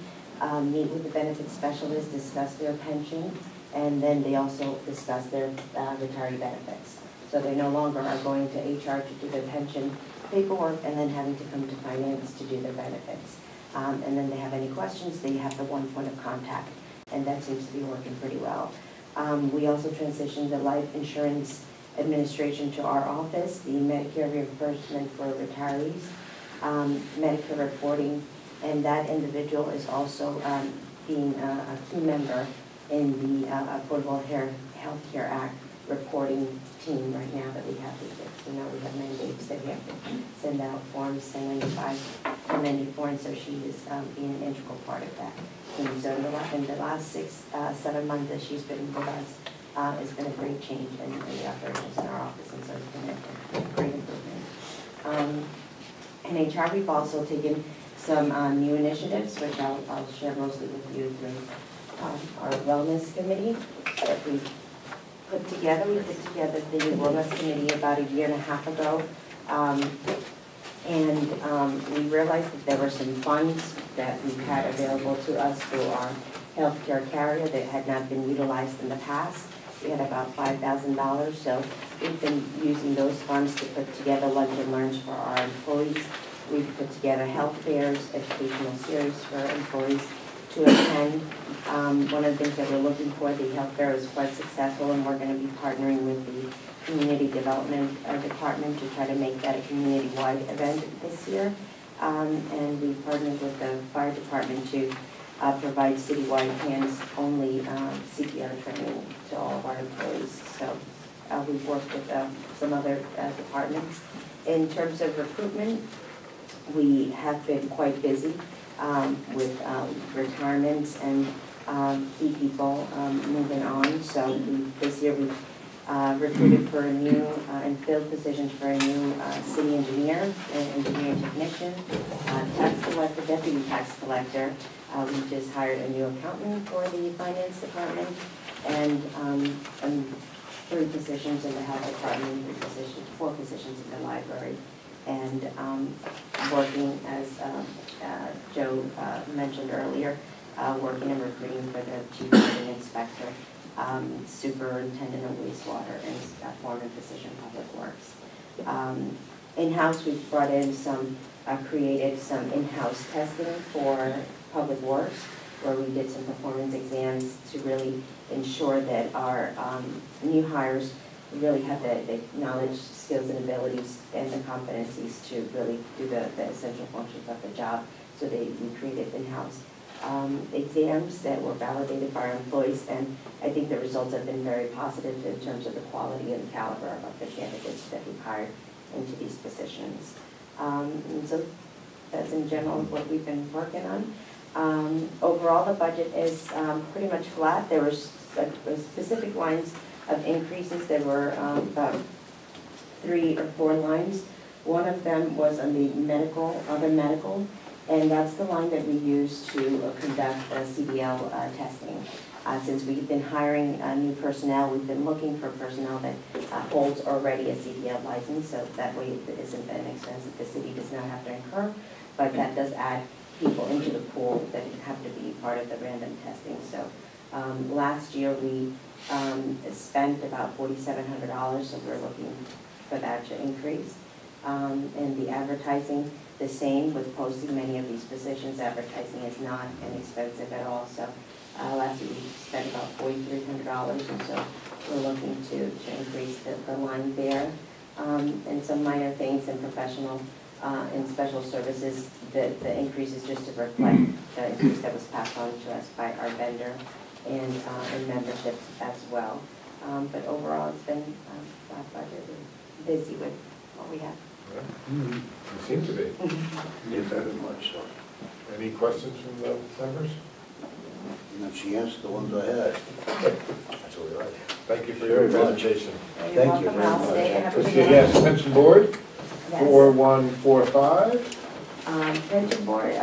meet with the benefits specialist, discuss their pension, and then they also discuss their retiree benefits. So they no longer are going to HR to do their pension paperwork and then having to come to finance to do their benefits. And then they have any questions, they have the one point of contact, and that seems to be working pretty well. We also transitioned the life insurance administration to our office, the Medicare reimbursement for retirees, Medicare reporting, and that individual is also being a key member in the Affordable Health Care Act reporting team right now that we have with it. So now we have mandates that we have to send out forms 1095 and 94, and so she is being an integral part of that. And so in the last 7 months that she's been with us, it's been a great change in the operations in our office, and so it's been a great improvement. In HR, we've also taken some new initiatives, which I'll share mostly with you through our wellness committee that we put together. We put together the wellness committee about 1.5 years ago, and we realized that there were some funds that we had available to us through our healthcare carrier that had not been utilized in the past. We had about $5,000, so we've been using those funds to put together lunch and learns for our employees. We've put together health fairs, educational series for employees to to attend. One of the things that we're looking for, the health fair is quite successful, and we're going to be partnering with the Community Development Department to try to make that a community-wide event this year. And we partnered with the fire department to provide citywide hands-only CPR training to all of our employees. So we've worked with some other departments. In terms of recruitment, we have been quite busy with retirements and key people moving on. So this year we've recruited for a new and filled positions for a new city engineer, an engineering technician, tax collector, deputy tax collector. We just hired a new accountant for the finance department, and 3 positions in the health department, 4 positions in the library. And working, as Joe mentioned earlier, working and recruiting for the chief building inspector, superintendent of wastewater, and a foreman position, public works. In-house, we've brought in created some in-house testing for public works, where we did some performance exams to really ensure that our new hires really have the knowledge, skills, and abilities and the competencies to really do the essential functions of the job. So we created in-house exams that were validated by our employees, and I think the results have been very positive in terms of the quality and caliber of the candidates that we've hired into these positions. And so that's in general what we've been working on. Overall, the budget is pretty much flat. There were specific lines of increases. There were about 3 or 4 lines. One of them was on the medical, other medical, and that's the line that we use to conduct CDL testing. Since we've been hiring new personnel, we've been looking for personnel that holds already a CDL license, so that way it isn't an expense that the city does not have to incur, but that does add people into the pool that have to be part of the random testing. So last year we spent about $4,700, so we're looking for that to increase. And the advertising, the same with posting many of these positions. Advertising is not inexpensive at all. So last year we spent about $4,300, and so we're looking to increase the line there. And some minor things in professional and special services, the increase is just to reflect the increase that was passed on to us by our vendor and memberships as well. But overall, it's been a flat budget. We're busy with what we have. You seem to be. Yeah, very much so. Any questions from the members? And she answered the ones I had. That's all right. Thank you for your Very much. presentation. Thank you very I'll stay and have a much. good Yes, night. pension board, Yes. 4145. Pension board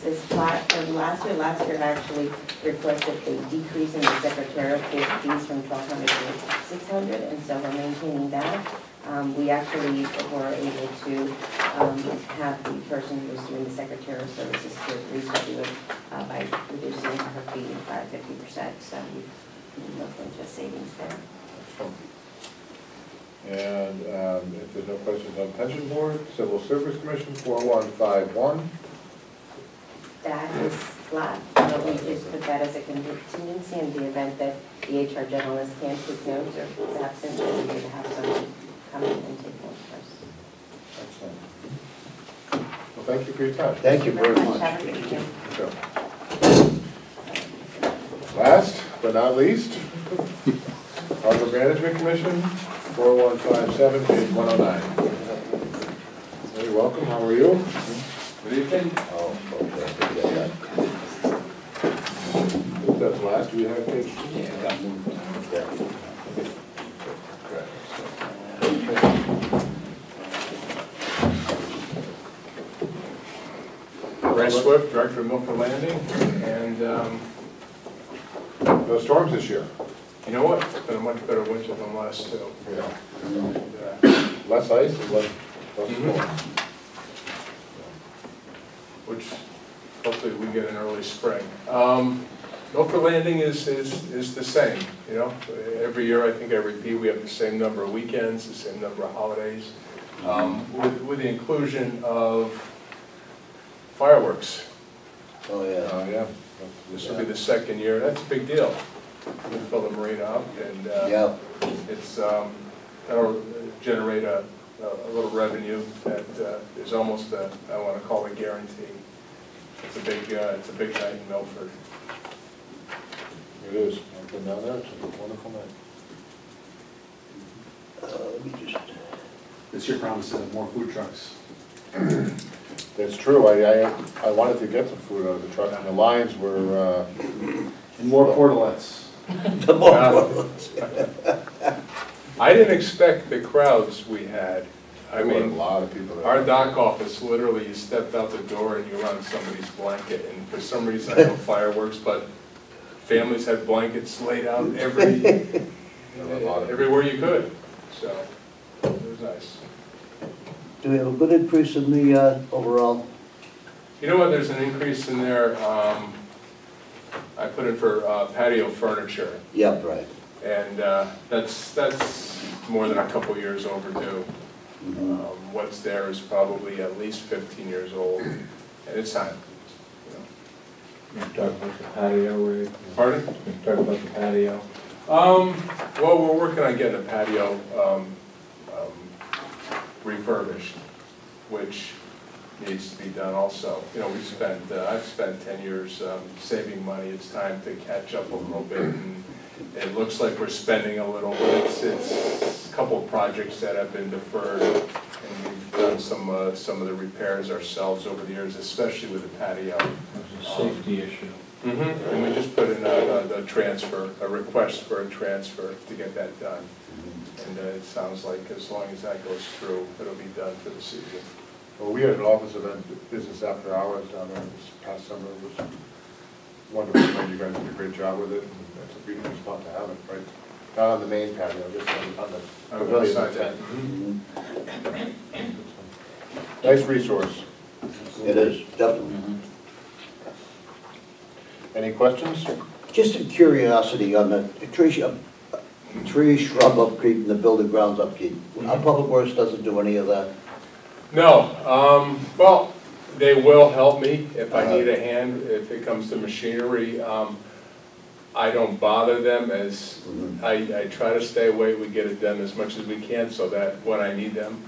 is flat from last year. Last year I actually requested a decrease in the secretarial fees from $1,200 to $600, and so we're maintaining that. We actually were able to have the person who was doing the secretarial services to reschedule by reducing her fee by 50%. So we've looked into savings there. And if there's no questions on pension board, civil service commission, 4151. That is flat, but we just put that as a contingency in the event that the HR generalist can't take notes or is absent, and we would have someone come in and take notes first. Excellent. Well, thank you for your time. Thank you very much. Have a good evening. So, last but not least, Harbor Management Commission, 4157, page 109. Hey, welcome, how are you? Good evening. Oh, okay. That's last, do we have a page? Yeah, got moved. Ray Swift, Director of Milford Landing, and no storms this year. You know what? It's been a much better winter than last two. Yeah. Less ice and less storm. Which hopefully we get an early spring. Milford Landing is the same, you know. Every year, I think I repeat, we have the same number of weekends, the same number of holidays, with the inclusion of fireworks. Oh, yeah. Yeah. This will be the second year, that's a big deal. We fill the marina up, and Yeah. it's, that'll generate a little revenue that is almost a, I want to call it a guarantee. It's a big night in Milford. It is, I've been down there, it's a wonderful night. Let me just, This year promises more food trucks. That's true, I wanted to get some food out of the truck, and the lines were, And more portalettes. the more. I didn't expect the crowds we had. I there were a mean, lot of people there. our dock office, literally, you stepped out the door and you were on somebody's blanket, and for some reason, I know fireworks, but families had blankets laid out everywhere you could, so it was nice. Do we have a good increase in the overall? You know what, there's an increase in there, I put in for patio furniture, Yeah, right. and that's more than a couple years overdue. What's there is probably at least 15 years old, and it's time. You You talk about the patio, Ray? Pardon? You talk about the patio? Well, we're working on getting a patio refurbished, which needs to be done also. You know, I've spent 10 years saving money. It's time to catch up a little bit, and it looks like we're spending a little, but it's a couple of projects that have been deferred, and we've done some of the repairs ourselves over the years, especially with the patio. It's a safety issue. And we just put in a request for a transfer to get that done. And it sounds like as long as that goes through, it'll be done for the season. Well, we had an office event, business after hours down there this past summer. It was wonderful, and you guys did a great job with it, and it's a beautiful spot to have it, right? Not on the main patio, just on the pavilion side. tent. Nice resource. It is, definitely. Any questions? Just a curiosity on the tree shrub upkeep and the building grounds upkeep. Our Public Works doesn't do any of that? No, well, they will help me if I need a hand, if it comes to machinery. I don't bother them as, I try to stay away, we get it done as much as we can so that when I need them,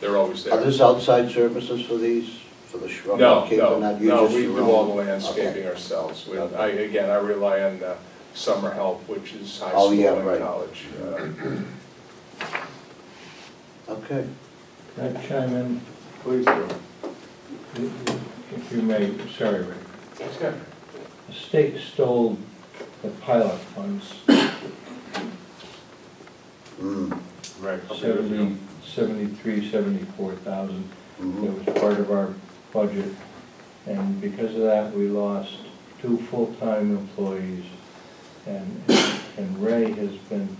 they're always there. Are there outside services for these, for the shrub upkeep and that? No, we do all the landscaping ourselves. Again, I rely on summer help, which is high school and college. Okay. Can I chime in? Please do. If you may, sorry, Ray. That's good. The state stole the pilot funds, Right. 74,000. It was part of our budget, and because of that, we lost 2 full-time employees, and Ray has been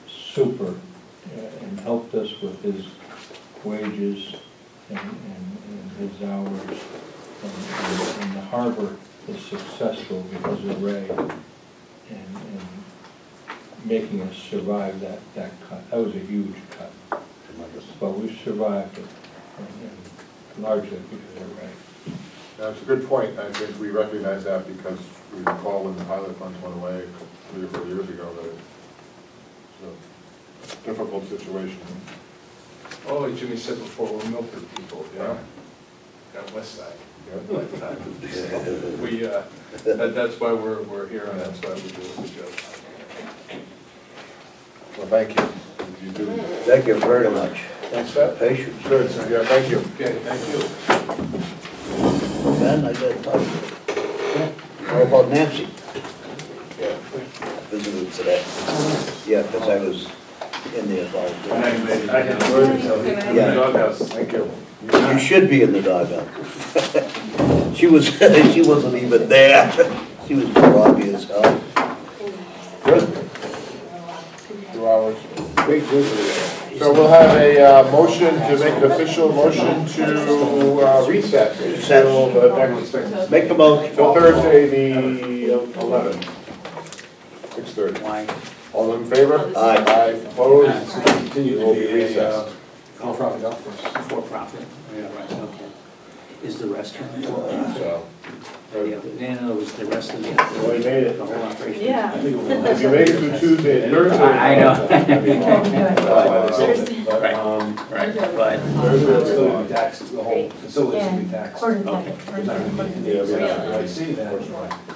super and helped us with his wages and his hours, and the harbor is successful because of Ray and making us survive that cut. That was a huge cut, but we survived it, and largely because of Ray. That's a good point. I think we recognize that because we recall when the pilot funds went away 3 or 4 years ago that it's a difficult situation. Oh, like Jimmy said before, we're Milford people, you know? Down west side. We, that's why we're here, and that's why we do a good job. Well, thank you. You do. Thank you very much. Thanks, Pat. Patience. Good, so, yeah, thank you. Okay, thank you. Ben, I got to talk to you. How about Nancy? Yeah, visited today. Yeah, because I was in there all day. I had heard it, Yeah. doghouse, thank you. You should be in the doghouse. She wasn't even there. She was groggy as hell. Good. 2 hours. Great visitor. So we'll have a motion to make an official motion to recess. Until Make the motion. till Thursday, the 11th. 6:30. All in favor? Aye. Aye. Opposed? Continue We'll to be be a recessed. for-profit golf course. For profit? Yeah, right, okay. Is the restaurant? So. Yeah, it was the rest of the. Well, you made it. The whole operation. Yeah. If you make it through Tuesday and Thursday. I know. I mean, That's why they sold it, but, Right, but. Thursday, it's still gonna be taxed, the whole facility's gonna be taxed. According to Okay. that. There's not gonna be any, Yeah, I see that.